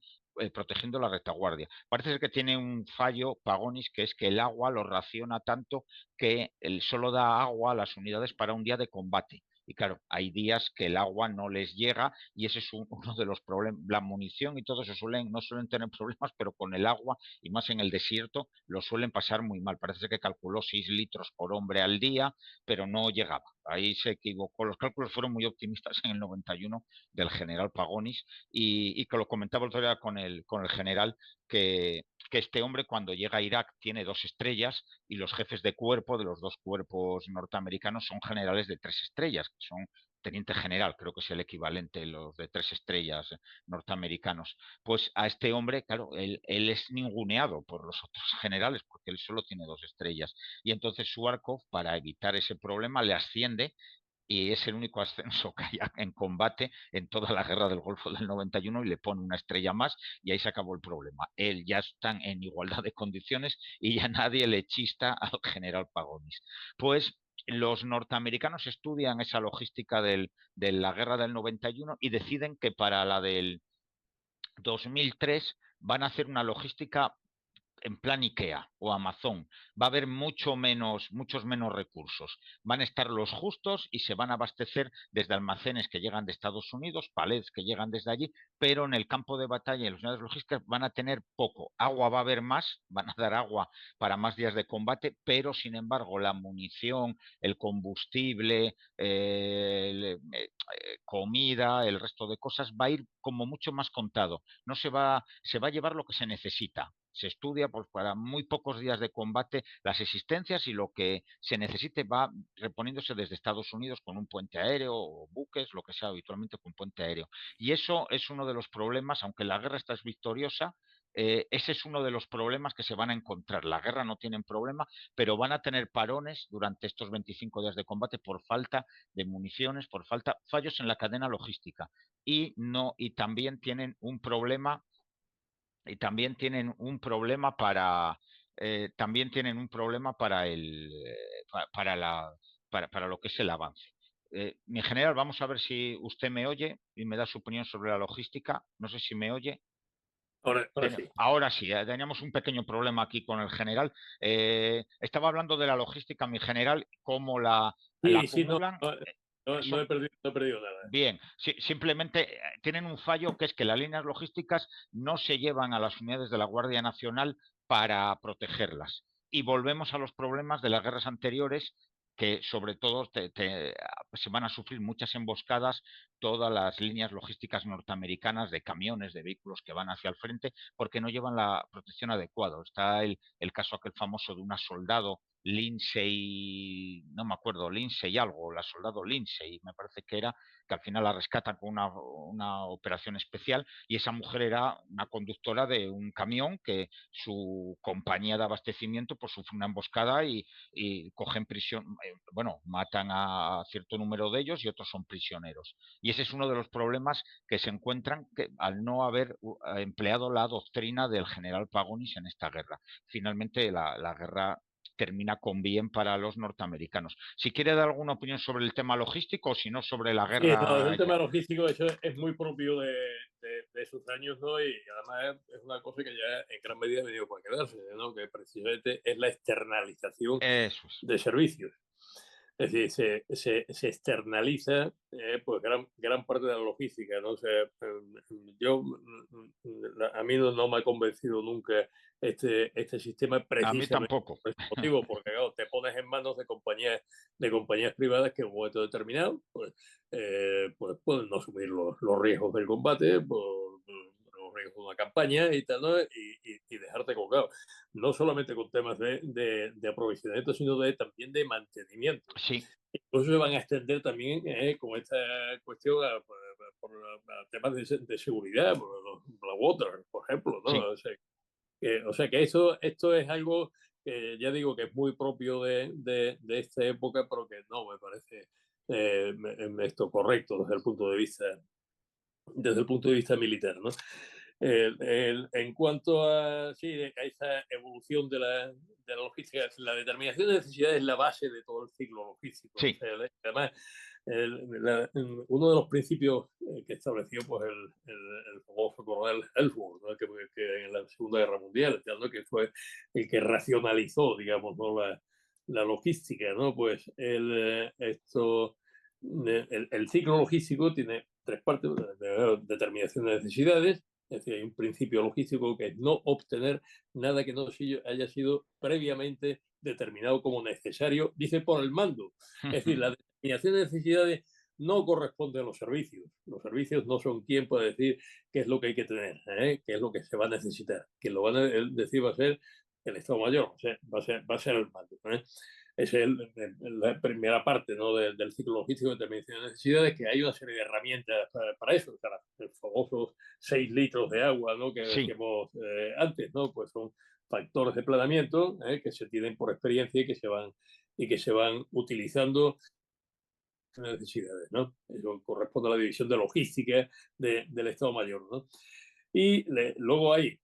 [SPEAKER 1] protegiendo la retaguardia. Parece ser que tiene un fallo Pagonis, que es que el agua lo raciona tanto que él solo da agua a las unidades para un día de combate. Y claro, hay días que el agua no les llega y ese es uno de los problemas. La munición y todo eso no suelen tener problemas, pero con el agua, y más en el desierto, lo suelen pasar muy mal. Parece que calculó 6 litros por hombre al día, pero no llegaba. Ahí se equivocó. Los cálculos fueron muy optimistas en el 91 del general Pagonis, y que lo comentaba el otro día con el general, que este hombre, cuando llega a Irak, tiene 2 estrellas, y los jefes de cuerpo de los dos cuerpos norteamericanos son generales de 3 estrellas, que son teniente general, creo que es el equivalente, los de 3 estrellas norteamericanos. Pues a este hombre, claro, él es ninguneado por los otros generales porque él solo tiene 2 estrellas. Y entonces Suarkov, para evitar ese problema, le asciende y es el único ascenso que hay en combate en toda la guerra del Golfo del 91 y le pone una estrella más y ahí se acabó el problema. Él ya están en igualdad de condiciones y ya nadie le chista al general Pagonis. Pues los norteamericanos estudian esa logística de la guerra del 91 y deciden que para la del 2003 van a hacer una logística en plan IKEA o Amazon, va a haber muchos menos recursos. Van a estar los justos y se van a abastecer desde almacenes que llegan de Estados Unidos, palets que llegan desde allí, pero en el campo de batalla y en las unidades logísticas van a tener poco. Agua va a haber más, van a dar agua para más días de combate, pero sin embargo la munición, el combustible, comida, el resto de cosas va a ir como mucho más contado. No se va a llevar lo que se necesita. Se estudia pues, para muy pocos días de combate las existencias y lo que se necesite va reponiéndose desde Estados Unidos con un puente aéreo o buques, lo que sea habitualmente con puente aéreo. Y eso es uno de los problemas, aunque la guerra está victoriosa, ese es uno de los problemas que se van a encontrar. La guerra no tienen problema, pero van a tener parones durante estos 25 días de combate por falta de municiones, por fallos en la cadena logística. Y no, y también tienen un problema también tienen un problema para lo que es el avance. Mi general, vamos a ver si usted me oye y me da su opinión sobre la logística. No sé si me oye.
[SPEAKER 2] Ahora sí.
[SPEAKER 1] Ahora sí, teníamos un pequeño problema aquí con el general. Estaba hablando de la logística, mi general, cómo la
[SPEAKER 2] Sí, sí, no,
[SPEAKER 1] acumulan.
[SPEAKER 2] no
[SPEAKER 1] Son,
[SPEAKER 2] he perdido nada.
[SPEAKER 1] Bien, sí, simplemente tienen un fallo que es que las líneas logísticas no se llevan a las unidades de la Guardia Nacional para protegerlas. Y volvemos a los problemas de las guerras anteriores, que sobre todo se van a sufrir muchas emboscadas todas las líneas logísticas norteamericanas de camiones, de vehículos que van hacia el frente, porque no llevan la protección adecuada. Está el caso aquel famoso de una soldado Lindsay, no me acuerdo, Lindsay algo, la soldado Lindsay, me parece que era, que al final la rescatan con una operación especial y esa mujer era una conductora de un camión que su compañía de abastecimiento pues sufre una emboscada y cogen prisión, bueno, matan a cierto número de ellos y otros son prisioneros. Y ese es uno de los problemas que se encuentran que, al no haber empleado la doctrina del general Pagonis en esta guerra. Finalmente la guerra termina con bien para los norteamericanos. Si quiere dar alguna opinión sobre el tema logístico o si no sobre la
[SPEAKER 2] Sí, no,
[SPEAKER 1] guerra.
[SPEAKER 2] el tema logístico, eso es muy propio de esos años, ¿no? Y además es una cosa que ya en gran medida ha venido para quedarse, ¿no? Que precisamente es la externalización
[SPEAKER 1] Eso es.
[SPEAKER 2] de servicios. Es decir, se externaliza pues gran parte de la logística, ¿no? O sea, yo, a mí no me ha convencido nunca este sistema
[SPEAKER 1] A mí
[SPEAKER 2] precisamente
[SPEAKER 1] tampoco.
[SPEAKER 2] por ese motivo, porque claro, te pones en manos de compañías privadas que en un momento determinado pues pueden no asumir los riesgos del combate, los riesgos de una campaña y tal, ¿no? Y dejarte colgado no solamente con temas de aprovisionamiento, sino también de mantenimiento.
[SPEAKER 1] Sí,
[SPEAKER 2] Incluso se van a extender también con esta cuestión a temas de seguridad, por la water, por ejemplo, ¿no?
[SPEAKER 1] sí.
[SPEAKER 2] O sea que esto es algo que ya digo que es muy propio de esta época, pero que no me parece esto correcto desde el punto de vista militar, ¿no? En cuanto a, sí, a esa evolución de la logística, la determinación de necesidades es la base de todo el ciclo logístico. O
[SPEAKER 1] Sí,
[SPEAKER 2] sea, además, uno de los principios que estableció pues, el famoso coronel Ellsworth, ¿no? que en la Segunda Guerra Mundial, ¿no? Que fue el que racionalizó, digamos, ¿no? la logística, ¿no? Pues el ciclo logístico tiene tres partes: determinación de necesidades, es decir, hay un principio logístico que es no obtener nada que no haya sido previamente determinado como necesario, dice por el mando. Es decir, la determinación de necesidades no corresponde a los servicios. Los servicios no son quien puede decir qué es lo que hay que tener, qué es lo que se va a necesitar. Quien lo va a decir va a ser el Estado Mayor, o sea, va a ser el mando. Esa es la primera parte, ¿no? del ciclo logístico de determinación de necesidades, que hay una serie de herramientas para eso. O sea, los famosos 6 litros de agua, ¿no? que
[SPEAKER 1] sí.
[SPEAKER 2] decíamos antes, ¿no? Pues son factores de planeamiento que se tienen por experiencia y que se van utilizando necesidades, ¿no? Eso corresponde a la división de logística del Estado Mayor, ¿no? Y luego hay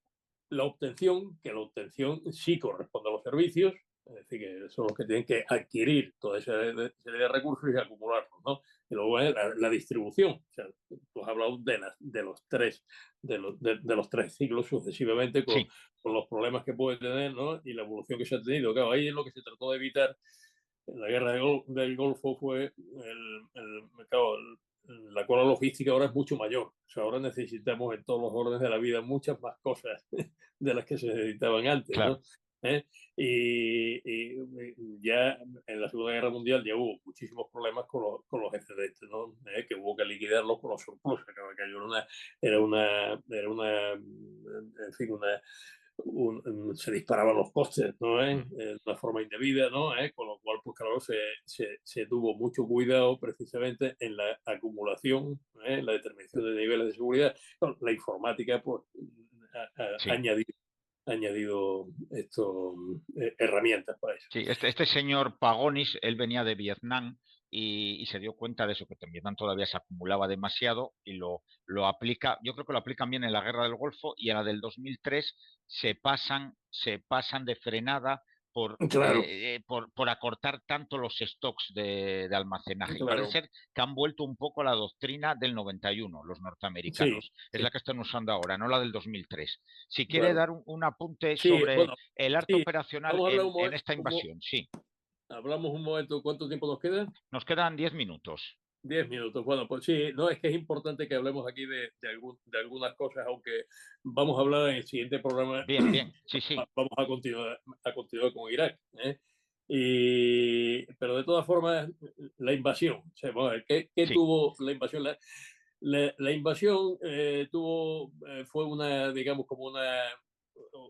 [SPEAKER 2] la obtención, que la obtención sí corresponde a los servicios, es decir, que son los que tienen que adquirir toda esa serie de recursos y acumularlos, ¿no? Y luego hay la distribución. O sea, tú has hablado de los tres, de los tres ciclos sucesivamente
[SPEAKER 1] Sí,
[SPEAKER 2] con los problemas que puede tener, ¿no? Y la evolución que se ha tenido. Claro, ahí es lo que se trató de evitar en la guerra del Golfo fue claro, la cola logística ahora es mucho mayor. O sea, ahora necesitamos en todos los órdenes de la vida muchas más cosas de las que se necesitaban antes, ¿no?
[SPEAKER 1] claro.
[SPEAKER 2] ¿Eh? Y ya en la Segunda Guerra Mundial ya hubo muchísimos problemas con los excedentes, ¿no? Que hubo que liquidarlos con los surplus, que en fin, se disparaban los costes, ¿no?
[SPEAKER 1] Mm.
[SPEAKER 2] De una forma indebida, ¿no? Con lo cual, pues claro, se tuvo mucho cuidado precisamente en la acumulación, la determinación de niveles de seguridad. Bueno, la informática, pues, ha
[SPEAKER 1] Sí.
[SPEAKER 2] añadido herramientas para eso.
[SPEAKER 1] Sí, este señor Pagonis, él venía de Vietnam y se dio cuenta de eso, que en Vietnam todavía se acumulaba demasiado y lo aplica, yo creo que lo aplican bien en la guerra del Golfo y en la del 2003 se pasan de frenada
[SPEAKER 2] Claro,
[SPEAKER 1] por acortar tanto los stocks de almacenaje. Y parece
[SPEAKER 2] claro.
[SPEAKER 1] ser que han vuelto un poco a la doctrina del 91, los
[SPEAKER 2] Sí,
[SPEAKER 1] norteamericanos. Es
[SPEAKER 2] sí,
[SPEAKER 1] la que están usando ahora, no la del 2003. Si quiere
[SPEAKER 2] claro.
[SPEAKER 1] dar un apunte
[SPEAKER 2] Sí,
[SPEAKER 1] sobre
[SPEAKER 2] bueno,
[SPEAKER 1] el arte
[SPEAKER 2] sí.
[SPEAKER 1] operacional
[SPEAKER 2] Vamos a hablar
[SPEAKER 1] en esta invasión, sí.
[SPEAKER 2] hablamos un momento, ¿cuánto tiempo nos queda?
[SPEAKER 1] Nos quedan 10 minutos.
[SPEAKER 2] 10 minutos. Bueno, pues sí, no, es que es importante que hablemos aquí de algunas cosas, aunque vamos a hablar en el siguiente programa,
[SPEAKER 1] Bien, bien, sí, sí,
[SPEAKER 2] vamos a continuar con Irak. Pero de todas formas, la invasión, o sea, vamos a ver, ¿qué
[SPEAKER 1] sí,
[SPEAKER 2] tuvo la invasión? La invasión fue digamos, como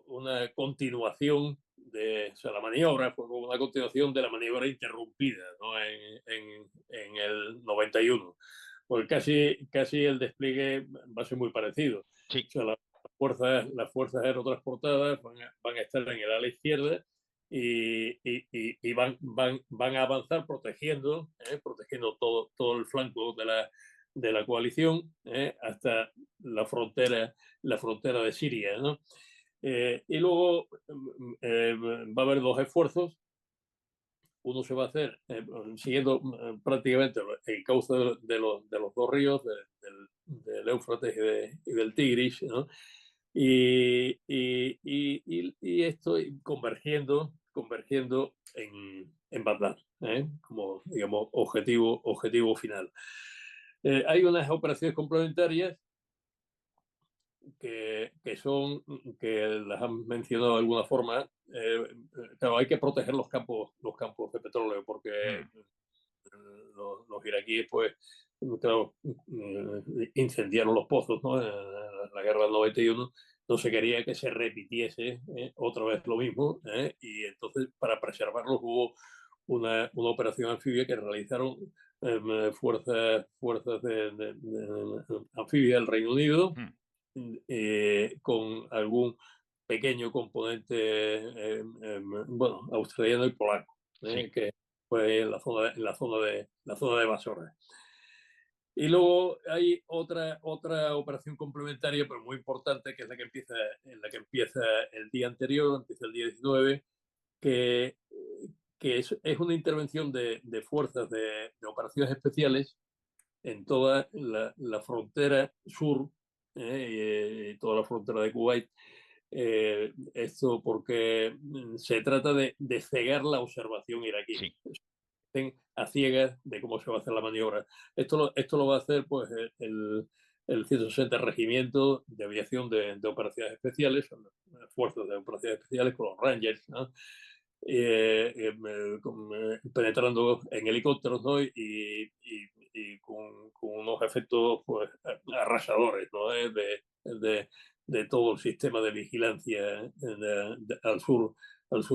[SPEAKER 2] una continuación o sea, la maniobra fue como una continuación de la maniobra interrumpida, ¿no? En el 91. Pues casi el despliegue va a ser muy parecido. O
[SPEAKER 1] sí,
[SPEAKER 2] sea, las fuerzas aerotransportadas van a estar en el ala izquierda y van a avanzar protegiendo todo el flanco de la coalición hasta la frontera de Siria, ¿no? Y luego va a haber dos esfuerzos. Uno se va a hacer siguiendo prácticamente el cauce de los dos ríos, del Éufrates y del Tigris, ¿no? Y esto convergiendo en Bagdad, como, digamos, objetivo final. Hay unas operaciones complementarias que las han mencionado de alguna forma. Claro, hay que proteger los campos de petróleo porque
[SPEAKER 1] mm,
[SPEAKER 2] los iraquíes, pues, claro, incendiaron los pozos, ¿no? En la guerra del 91 no se quería que se repitiese otra vez lo mismo, y entonces para preservarlos hubo una operación anfibia que realizaron fuerzas anfibias del Reino Unido,
[SPEAKER 1] mm,
[SPEAKER 2] con algún pequeño componente, bueno, australiano y polaco,
[SPEAKER 1] sí,
[SPEAKER 2] que fue en la zona de Basora. Y luego hay otra operación complementaria, pero muy importante, que es la que empieza el día anterior, empieza el día 19, que, que es una intervención de fuerzas de operaciones especiales en toda la frontera sur, y toda la frontera de Kuwait. Esto porque se trata de cegar la observación iraquí,
[SPEAKER 1] sí,
[SPEAKER 2] estén a ciegas de cómo se va a hacer la maniobra. Esto lo va a hacer, pues, el 160 Regimiento de Aviación de Operaciones Especiales, son las fuerzas de operaciones especiales con los Rangers, ¿no? Penetrando en helicópteros, ¿no? Y con unos efectos, pues, arrasadores, ¿no? De todo el sistema de vigilancia al sur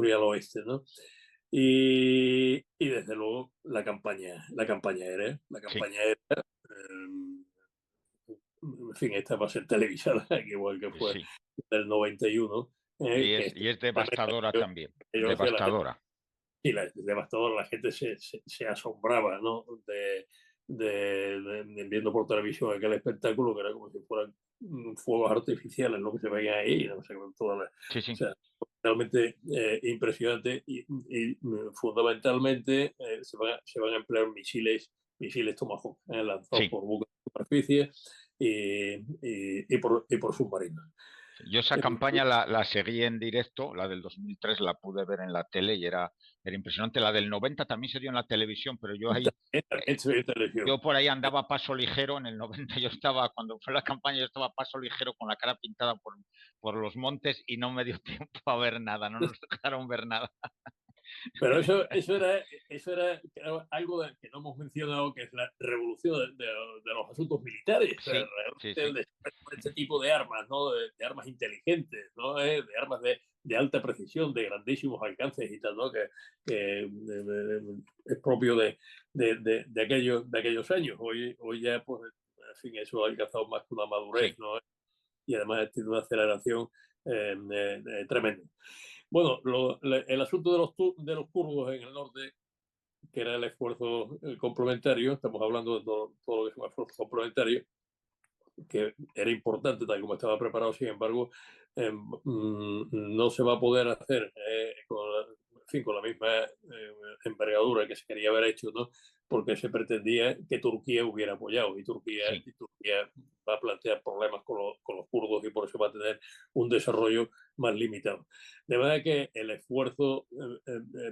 [SPEAKER 2] y al oeste, ¿no? Y desde luego la campaña aérea. La
[SPEAKER 1] sí.
[SPEAKER 2] campaña aérea, en fin, esta va a ser televisada, igual que fue
[SPEAKER 1] Sí.
[SPEAKER 2] del 91, que
[SPEAKER 1] Y es devastadora también,
[SPEAKER 2] la gente,
[SPEAKER 1] devastadora.
[SPEAKER 2] sí, devastador, la gente se asombraba, ¿no? viendo por televisión aquel espectáculo que era como si fueran fuegos artificiales lo que se veía ahí, no sé, con toda
[SPEAKER 1] Sí,
[SPEAKER 2] o
[SPEAKER 1] sí,
[SPEAKER 2] sea, realmente impresionante fundamentalmente se van a emplear misiles Tomahawk lanzados
[SPEAKER 1] sí.
[SPEAKER 2] por buques de superficie y por submarinos.
[SPEAKER 1] Yo esa campaña la seguí en directo, la del 2003 la pude ver en la tele y era impresionante. La del 90 también se dio en la televisión, pero yo ahí,
[SPEAKER 2] También se ve televisión.
[SPEAKER 1] yo por ahí andaba a paso ligero. En el 90 yo estaba, cuando fue la campaña, yo estaba a paso ligero con la cara pintada por los montes y no me dio tiempo a ver nada, no nos dejaron ver nada.
[SPEAKER 2] Pero eso era algo que no hemos mencionado, que es la revolución de los asuntos militares. O sea,
[SPEAKER 1] Sí, sí,
[SPEAKER 2] realmente el
[SPEAKER 1] sí,
[SPEAKER 2] desarrollo de este tipo de armas, ¿no? De armas inteligentes, ¿no? De armas de alta precisión, de grandísimos alcances y tal, ¿no? Que es propio de aquellos años. Hoy ya, pues, en fin, eso ha alcanzado más que una madurez,
[SPEAKER 1] sí,
[SPEAKER 2] ¿no? Y además tiene una aceleración tremenda. Bueno, el asunto de los kurdos en el norte, que era el esfuerzo complementario, estamos hablando de todo lo que es un esfuerzo complementario, que era importante tal como estaba preparado, sin embargo, no se va a poder hacer en fin, con la misma envergadura que se quería haber hecho, ¿no? Porque se pretendía que Turquía hubiera apoyado
[SPEAKER 1] sí,
[SPEAKER 2] y Turquía va a plantear problemas con los kurdos y por eso va a tener un desarrollo más limitado. De manera que el esfuerzo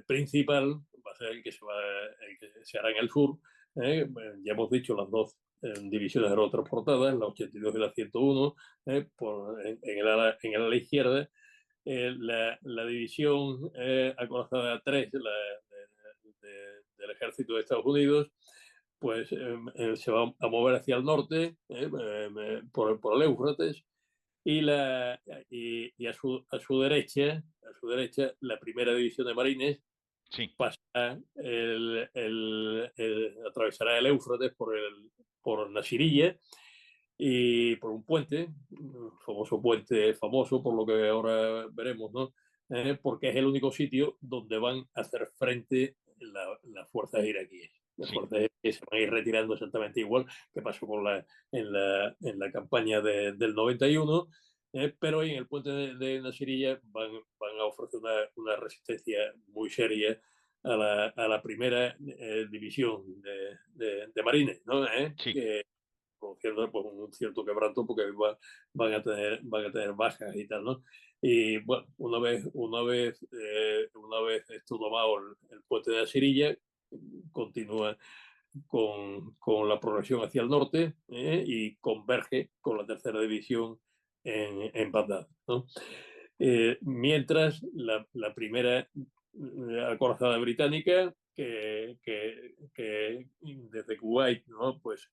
[SPEAKER 2] principal va a ser el que se hará en el sur. Ya hemos dicho las dos divisiones aerotransportadas, la 82 y la 101, en el ala izquierda. La división acorazada 3 del ejército de Estados Unidos, pues se va a mover hacia el norte por el Éufrates y, a su derecha, la primera división de marines
[SPEAKER 1] sí,
[SPEAKER 2] pasará atravesará el Éufrates por Nasiriyah y por un puente, un famoso puente famoso por lo que ahora veremos, ¿no? Porque es el único sitio donde van a hacer frente las fuerzas iraquíes. Las
[SPEAKER 1] sí,
[SPEAKER 2] fuerzas iraquíes se van a ir retirando exactamente igual que pasó en la campaña del 91, pero en el puente de Nasiriyah van a ofrecer una resistencia muy seria a la primera división de marines, ¿no?
[SPEAKER 1] sí.
[SPEAKER 2] Produciendo pues, un cierto quebranto porque van a tener bajas y tal, ¿no? Y bueno, una vez esto tomado el puente de Asirilla, continúa con la progresión hacia el norte y converge con la tercera división en Bagdad, ¿no? Mientras la primera acorazada británica que desde Kuwait, ¿no? Pues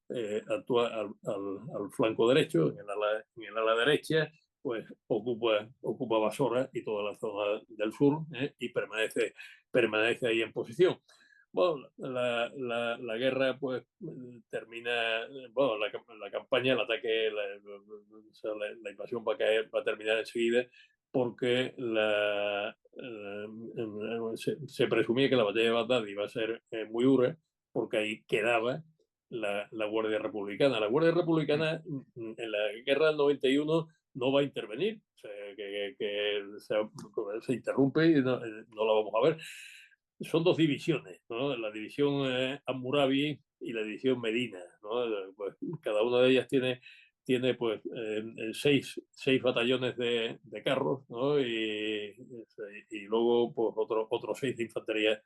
[SPEAKER 2] actúa al flanco derecho, en el ala derecha, pues ocupa Basora y toda la zona del sur y permanece ahí en posición. Bueno, la guerra pues termina, bueno, la campaña, el ataque, o sea, la invasión va a terminar enseguida porque se presumía que la batalla de Bagdad iba a ser muy dura porque ahí quedaba la Guardia Republicana. La Guardia
[SPEAKER 1] Mm.
[SPEAKER 2] Republicana en la guerra del 91 no va a intervenir, o sea, se interrumpe y no la vamos a ver. Son dos divisiones, ¿no? La división Hammurabi y la división Medina, ¿no? Pues, cada una de ellas tiene pues seis batallones de carros, ¿no? Y luego pues otros seis de infantería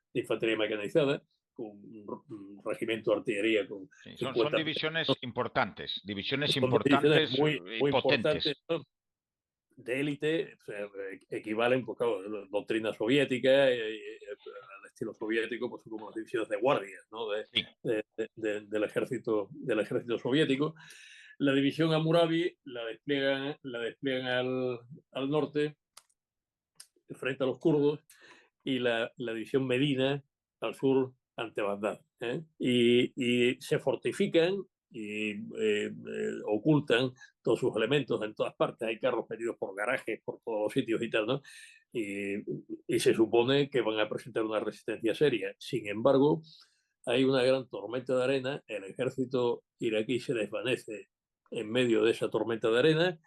[SPEAKER 2] mecanizada, con un regimiento de artillería con
[SPEAKER 1] Sí, son
[SPEAKER 2] 50
[SPEAKER 1] divisiones
[SPEAKER 2] son divisiones
[SPEAKER 1] importantes
[SPEAKER 2] muy
[SPEAKER 1] y
[SPEAKER 2] importantes,
[SPEAKER 1] potentes.
[SPEAKER 2] ¿no? De élite, o sea, equivalen, pues claro, la doctrina soviética, al estilo soviético, pues son como las divisiones de guardias, ¿no?
[SPEAKER 1] Sí,
[SPEAKER 2] Del ejército soviético. La división Hammurabi la despliegan al norte, frente a los kurdos, y la división Medina al sur, ante Bagdad. Y se fortifican y ocultan todos sus elementos en todas partes. Hay carros metidos por garajes, por todos los sitios y tal, ¿no? Y, y se supone que van a presentar una resistencia seria. Sin embargo, hay una gran tormenta de arena. El ejército iraquí se desvanece en medio de esa tormenta de arena.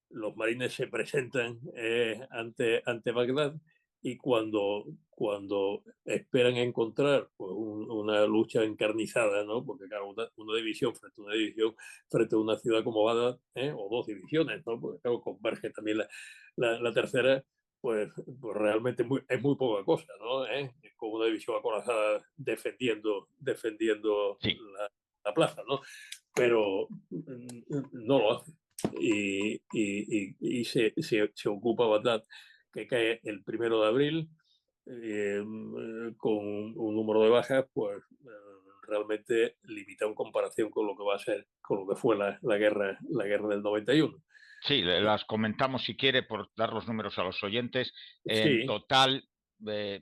[SPEAKER 2] Los marines se presentan ante Bagdad y cuando esperan encontrar pues, una lucha encarnizada, ¿no? Porque claro, una división frente a una división, frente a una ciudad como Bagdad, o dos divisiones, ¿no? Porque claro, converge también la tercera, pues realmente es muy poca cosa, ¿no? Con una división acorazada defendiendo
[SPEAKER 1] Sí.
[SPEAKER 2] la plaza, ¿no? Pero no lo hace. Y se ocupa Bagdad, que cae el 1 de abril, con un número de bajas, pues realmente limitado en comparación con lo que va a ser, con lo que fue la guerra del 91.
[SPEAKER 1] Sí, las comentamos si quiere por dar los números a los oyentes. En
[SPEAKER 2] Sí,
[SPEAKER 1] total,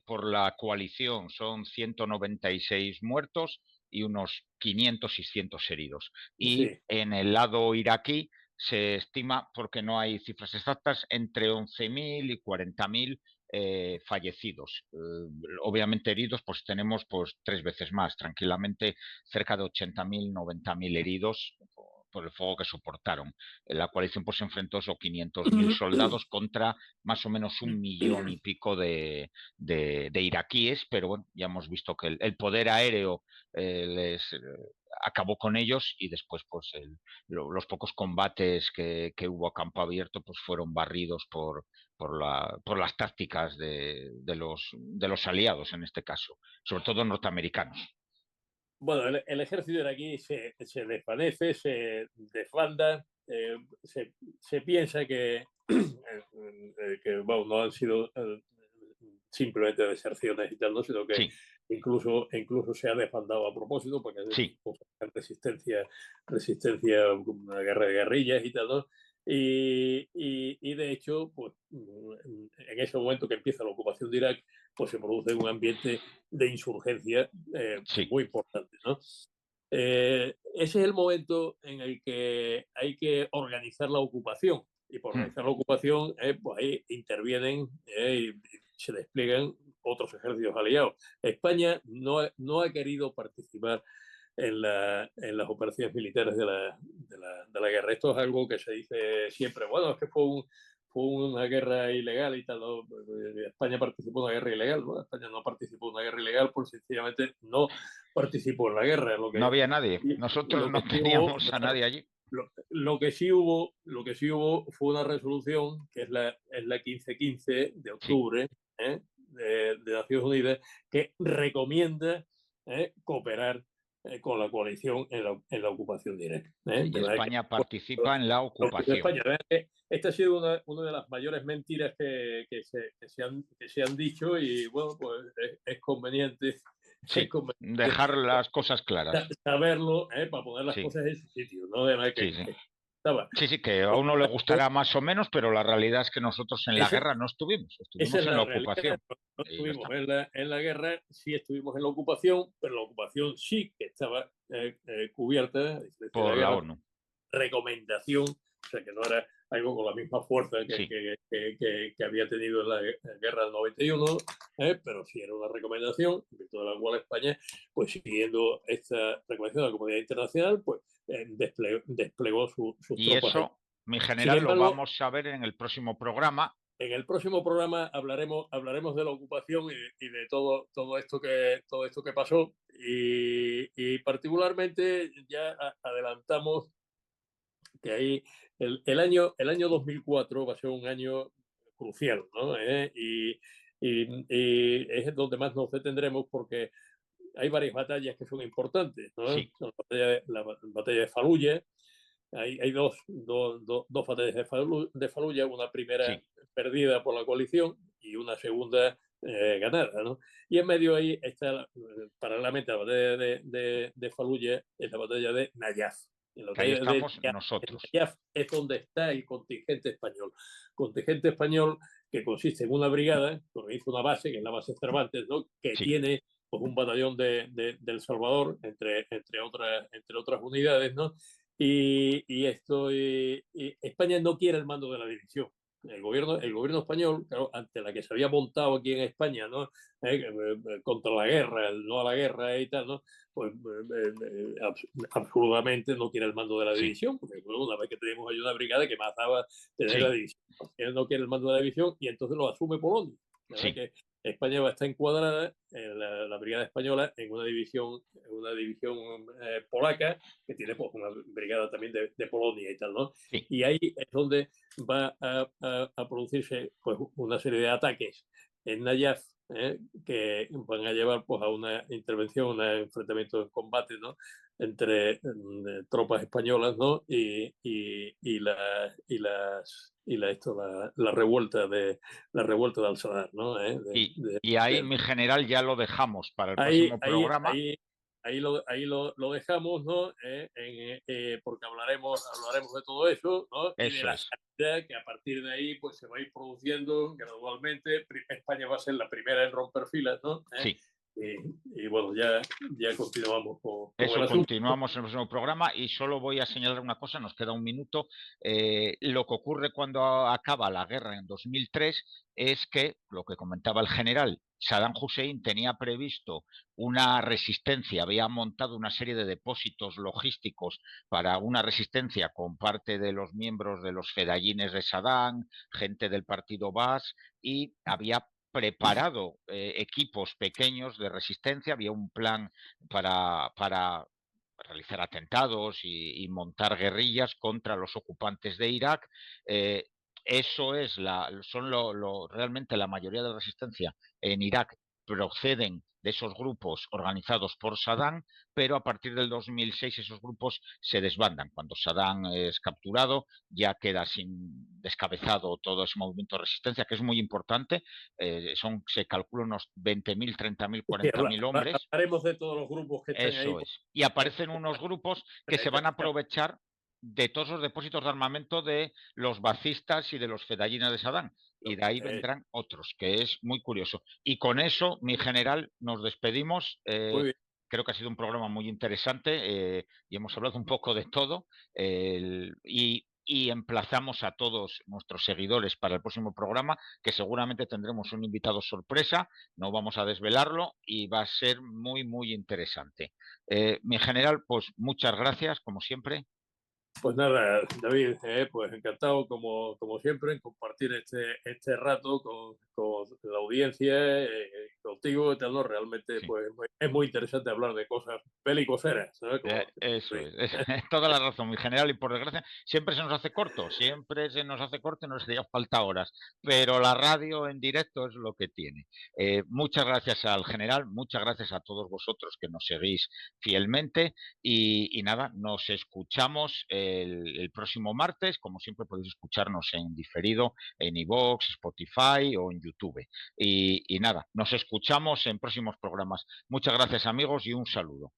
[SPEAKER 1] por la coalición son 196 muertos y unos 500, 600 heridos. Y
[SPEAKER 2] sí.
[SPEAKER 1] en el lado iraquí se estima, porque no hay cifras exactas, entre 11.000 y 40.000 fallecidos. Obviamente heridos, pues tenemos pues 3 veces más, tranquilamente cerca de 80.000, 90.000 heridos por el fuego que soportaron. La coalición pues se enfrentó a esos 500.000 soldados contra más o menos 1 millón y pico de iraquíes, pero bueno, ya hemos visto que el poder aéreo les acabó con ellos y después pues los pocos combates que hubo a campo abierto pues fueron barridos por las tácticas de los aliados en este caso, sobre todo norteamericanos.
[SPEAKER 2] Bueno, el ejército iraquí se desvanece, se desbanda, se piensa que bueno, no han sido simplemente deserciones y tal, ¿no? Sino que
[SPEAKER 1] Sí,
[SPEAKER 2] incluso se ha desbandado a propósito, porque es
[SPEAKER 1] sí.
[SPEAKER 2] resistencia, una guerra de guerrillas y tal, ¿no? Y de hecho, pues en ese momento que empieza la ocupación de Irak, pues se produce un ambiente de insurgencia
[SPEAKER 1] Sí.
[SPEAKER 2] muy importante, ¿no? Ese es el momento en el que hay que organizar la ocupación. Y por
[SPEAKER 1] Mm.
[SPEAKER 2] organizar la ocupación, pues ahí intervienen y se despliegan otros ejércitos aliados. España no ha querido participar en las operaciones militares de la guerra. Esto es algo que se dice siempre, bueno, es que fue una guerra ilegal y tal. ¿No? España participó en una guerra ilegal, ¿no? España no participó en una guerra ilegal, pues sencillamente no participó en la guerra.
[SPEAKER 1] No había nadie. Nosotros
[SPEAKER 2] Lo que
[SPEAKER 1] no
[SPEAKER 2] sí hubo,
[SPEAKER 1] teníamos a nadie allí.
[SPEAKER 2] lo que sí hubo fue una resolución que es la 1515 de
[SPEAKER 1] Sí.
[SPEAKER 2] octubre, de Naciones Unidas, que recomienda cooperar con la coalición en la ocupación directa.
[SPEAKER 1] Sí, y
[SPEAKER 2] De verdad que
[SPEAKER 1] España participa en la ocupación.
[SPEAKER 2] España, esta ha sido una de las mayores mentiras que se han dicho y bueno, pues es conveniente, es
[SPEAKER 1] Sí,
[SPEAKER 2] conveniente
[SPEAKER 1] dejar las cosas claras.
[SPEAKER 2] saberlo para poner las
[SPEAKER 1] Sí,
[SPEAKER 2] cosas en su sitio, ¿no? De verdad
[SPEAKER 1] sí, sí.
[SPEAKER 2] que estaba.
[SPEAKER 1] Sí, sí, que a uno le gustará más o menos, pero la realidad es que nosotros en la
[SPEAKER 2] Esa,
[SPEAKER 1] guerra no estuvimos,
[SPEAKER 2] esa
[SPEAKER 1] estuvimos
[SPEAKER 2] es
[SPEAKER 1] en la
[SPEAKER 2] la realidad.
[SPEAKER 1] ocupación.
[SPEAKER 2] No
[SPEAKER 1] Y ya
[SPEAKER 2] estuvimos
[SPEAKER 1] está.
[SPEAKER 2] en la guerra, sí estuvimos en la ocupación, pero la ocupación sí que estaba cubierta, a diferencia de la
[SPEAKER 1] Por la
[SPEAKER 2] guerra,
[SPEAKER 1] ONU.
[SPEAKER 2] recomendación, o sea que no era algo con la misma fuerza
[SPEAKER 1] Sí.
[SPEAKER 2] que había tenido en la guerra del 91, pero sí era una recomendación, en virtud de la cual España, pues siguiendo esta recomendación de la comunidad internacional, pues desplegó sus
[SPEAKER 1] Y
[SPEAKER 2] tropas ahí.
[SPEAKER 1] eso, mi
[SPEAKER 2] Sin
[SPEAKER 1] general, lo
[SPEAKER 2] embargo,
[SPEAKER 1] vamos a ver en el próximo programa.
[SPEAKER 2] en el próximo programa hablaremos de la ocupación y de todo esto que pasó y particularmente ya adelantamos que ahí el año 2004 va a ser un año crucial, ¿no? Y es donde más nos detendremos porque hay varias batallas que son importantes, ¿no?
[SPEAKER 1] Sí,
[SPEAKER 2] Son la batalla de Faluya, hay dos batallas de Faluya, una primera
[SPEAKER 1] sí.
[SPEAKER 2] perdida por la coalición y una segunda ganada, ¿no? Y en medio ahí está, paralelamente a la batalla de Faluya, es la batalla de Nayaf. En la
[SPEAKER 1] Que ahí
[SPEAKER 2] batalla de
[SPEAKER 1] estamos nosotros.
[SPEAKER 2] Nayaf es donde está el contingente español. Contingente español que consiste en una brigada, que organiza una base, que es la base Cervantes, ¿no? Que
[SPEAKER 1] Sí.
[SPEAKER 2] tiene pues, un batallón del Salvador, entre otras unidades, ¿no? Y España no quiere el mando de la división. el gobierno español, claro, ante la que se había montado aquí en España, ¿no? Contra la guerra, el no a la guerra y tal, ¿no? Pues absolutamente no quiere el mando de la
[SPEAKER 1] Sí,
[SPEAKER 2] división, porque bueno, una vez que tenemos ahí una brigada que más daba tener la
[SPEAKER 1] sí,
[SPEAKER 2] división, él no quiere el mando de la división y entonces lo asume Polonia. ¿Verdad?
[SPEAKER 1] sí,
[SPEAKER 2] Que España va a estar encuadrada, la brigada española, en una división polaca, que tiene pues, una brigada también de Polonia y tal, ¿no?
[SPEAKER 1] sí.
[SPEAKER 2] Y ahí es donde va a producirse pues, una serie de ataques en Nayaf, que van a llevar pues, a una intervención, un enfrentamiento en combate, ¿no? Entre tropas españolas, ¿no? La revuelta de Al-Sadar, ¿no?
[SPEAKER 1] Y ahí, mi general, ya lo dejamos para el
[SPEAKER 2] Ahí,
[SPEAKER 1] próximo
[SPEAKER 2] ahí,
[SPEAKER 1] programa.
[SPEAKER 2] ahí, ahí lo dejamos, ¿no? Porque hablaremos de todo eso, ¿no? Y de
[SPEAKER 1] Eso
[SPEAKER 2] la
[SPEAKER 1] es.
[SPEAKER 2] sanidad, que a partir de ahí pues, se va a ir produciendo gradualmente. España va a ser la primera en romper filas, ¿no?
[SPEAKER 1] Sí.
[SPEAKER 2] Y bueno, ya continuamos con el
[SPEAKER 1] Eso,
[SPEAKER 2] asunto.
[SPEAKER 1] continuamos en el próximo programa y solo voy a señalar una cosa, nos queda un minuto. Lo que ocurre cuando acaba la guerra en 2003 es que, lo que comentaba el general, Saddam Hussein tenía previsto una resistencia, había montado una serie de depósitos logísticos para una resistencia con parte de los miembros de los fedayines de Saddam, gente del partido Baas, y había preparado equipos pequeños de resistencia, había un plan para realizar atentados y montar guerrillas contra los ocupantes de Irak. Eh, eso es realmente la mayoría de la resistencia en Irak proceden de esos grupos organizados por Saddam, pero a partir del 2006 esos grupos se desbandan. Cuando Saddam es capturado, ya queda sin descabezado todo ese movimiento de resistencia, que es muy importante. Se calcula unos 20.000, 30.000,
[SPEAKER 2] Sí,
[SPEAKER 1] 40.000 hombres.
[SPEAKER 2] hablaremos de todos los grupos que están ahí.
[SPEAKER 1] Eso es. Y aparecen unos grupos que se van a aprovechar de todos los depósitos de armamento de los bacistas y de los fedayines de Saddam. Y de ahí
[SPEAKER 2] Eh,
[SPEAKER 1] vendrán otros, que es muy curioso. Y con eso, mi general, nos despedimos.
[SPEAKER 2] Muy bien.
[SPEAKER 1] Creo que ha sido un programa muy interesante y hemos hablado un poco de todo. Y emplazamos a todos nuestros seguidores para el próximo programa, que seguramente tendremos un invitado sorpresa, no vamos a desvelarlo y va a ser muy, muy interesante. Mi general, pues muchas gracias, como siempre.
[SPEAKER 2] Pues nada, David, pues encantado como siempre en compartir este rato con la audiencia, contigo y tal, ¿no? Realmente
[SPEAKER 1] Sí.
[SPEAKER 2] pues es muy interesante hablar de cosas belicoseras, ¿sabes?
[SPEAKER 1] Eso es, toda la razón, mi general, y por desgracia siempre se nos hace corto, siempre se nos hace corto y nos haría falta horas, pero la radio en directo es lo que tiene. Muchas gracias al general, muchas gracias a todos vosotros que nos seguís fielmente y nada, nos escuchamos el próximo martes, como siempre podéis escucharnos en diferido en iVoox, Spotify o en YouTube. Y nada, nos escuchamos en próximos programas. Muchas gracias amigos y un saludo.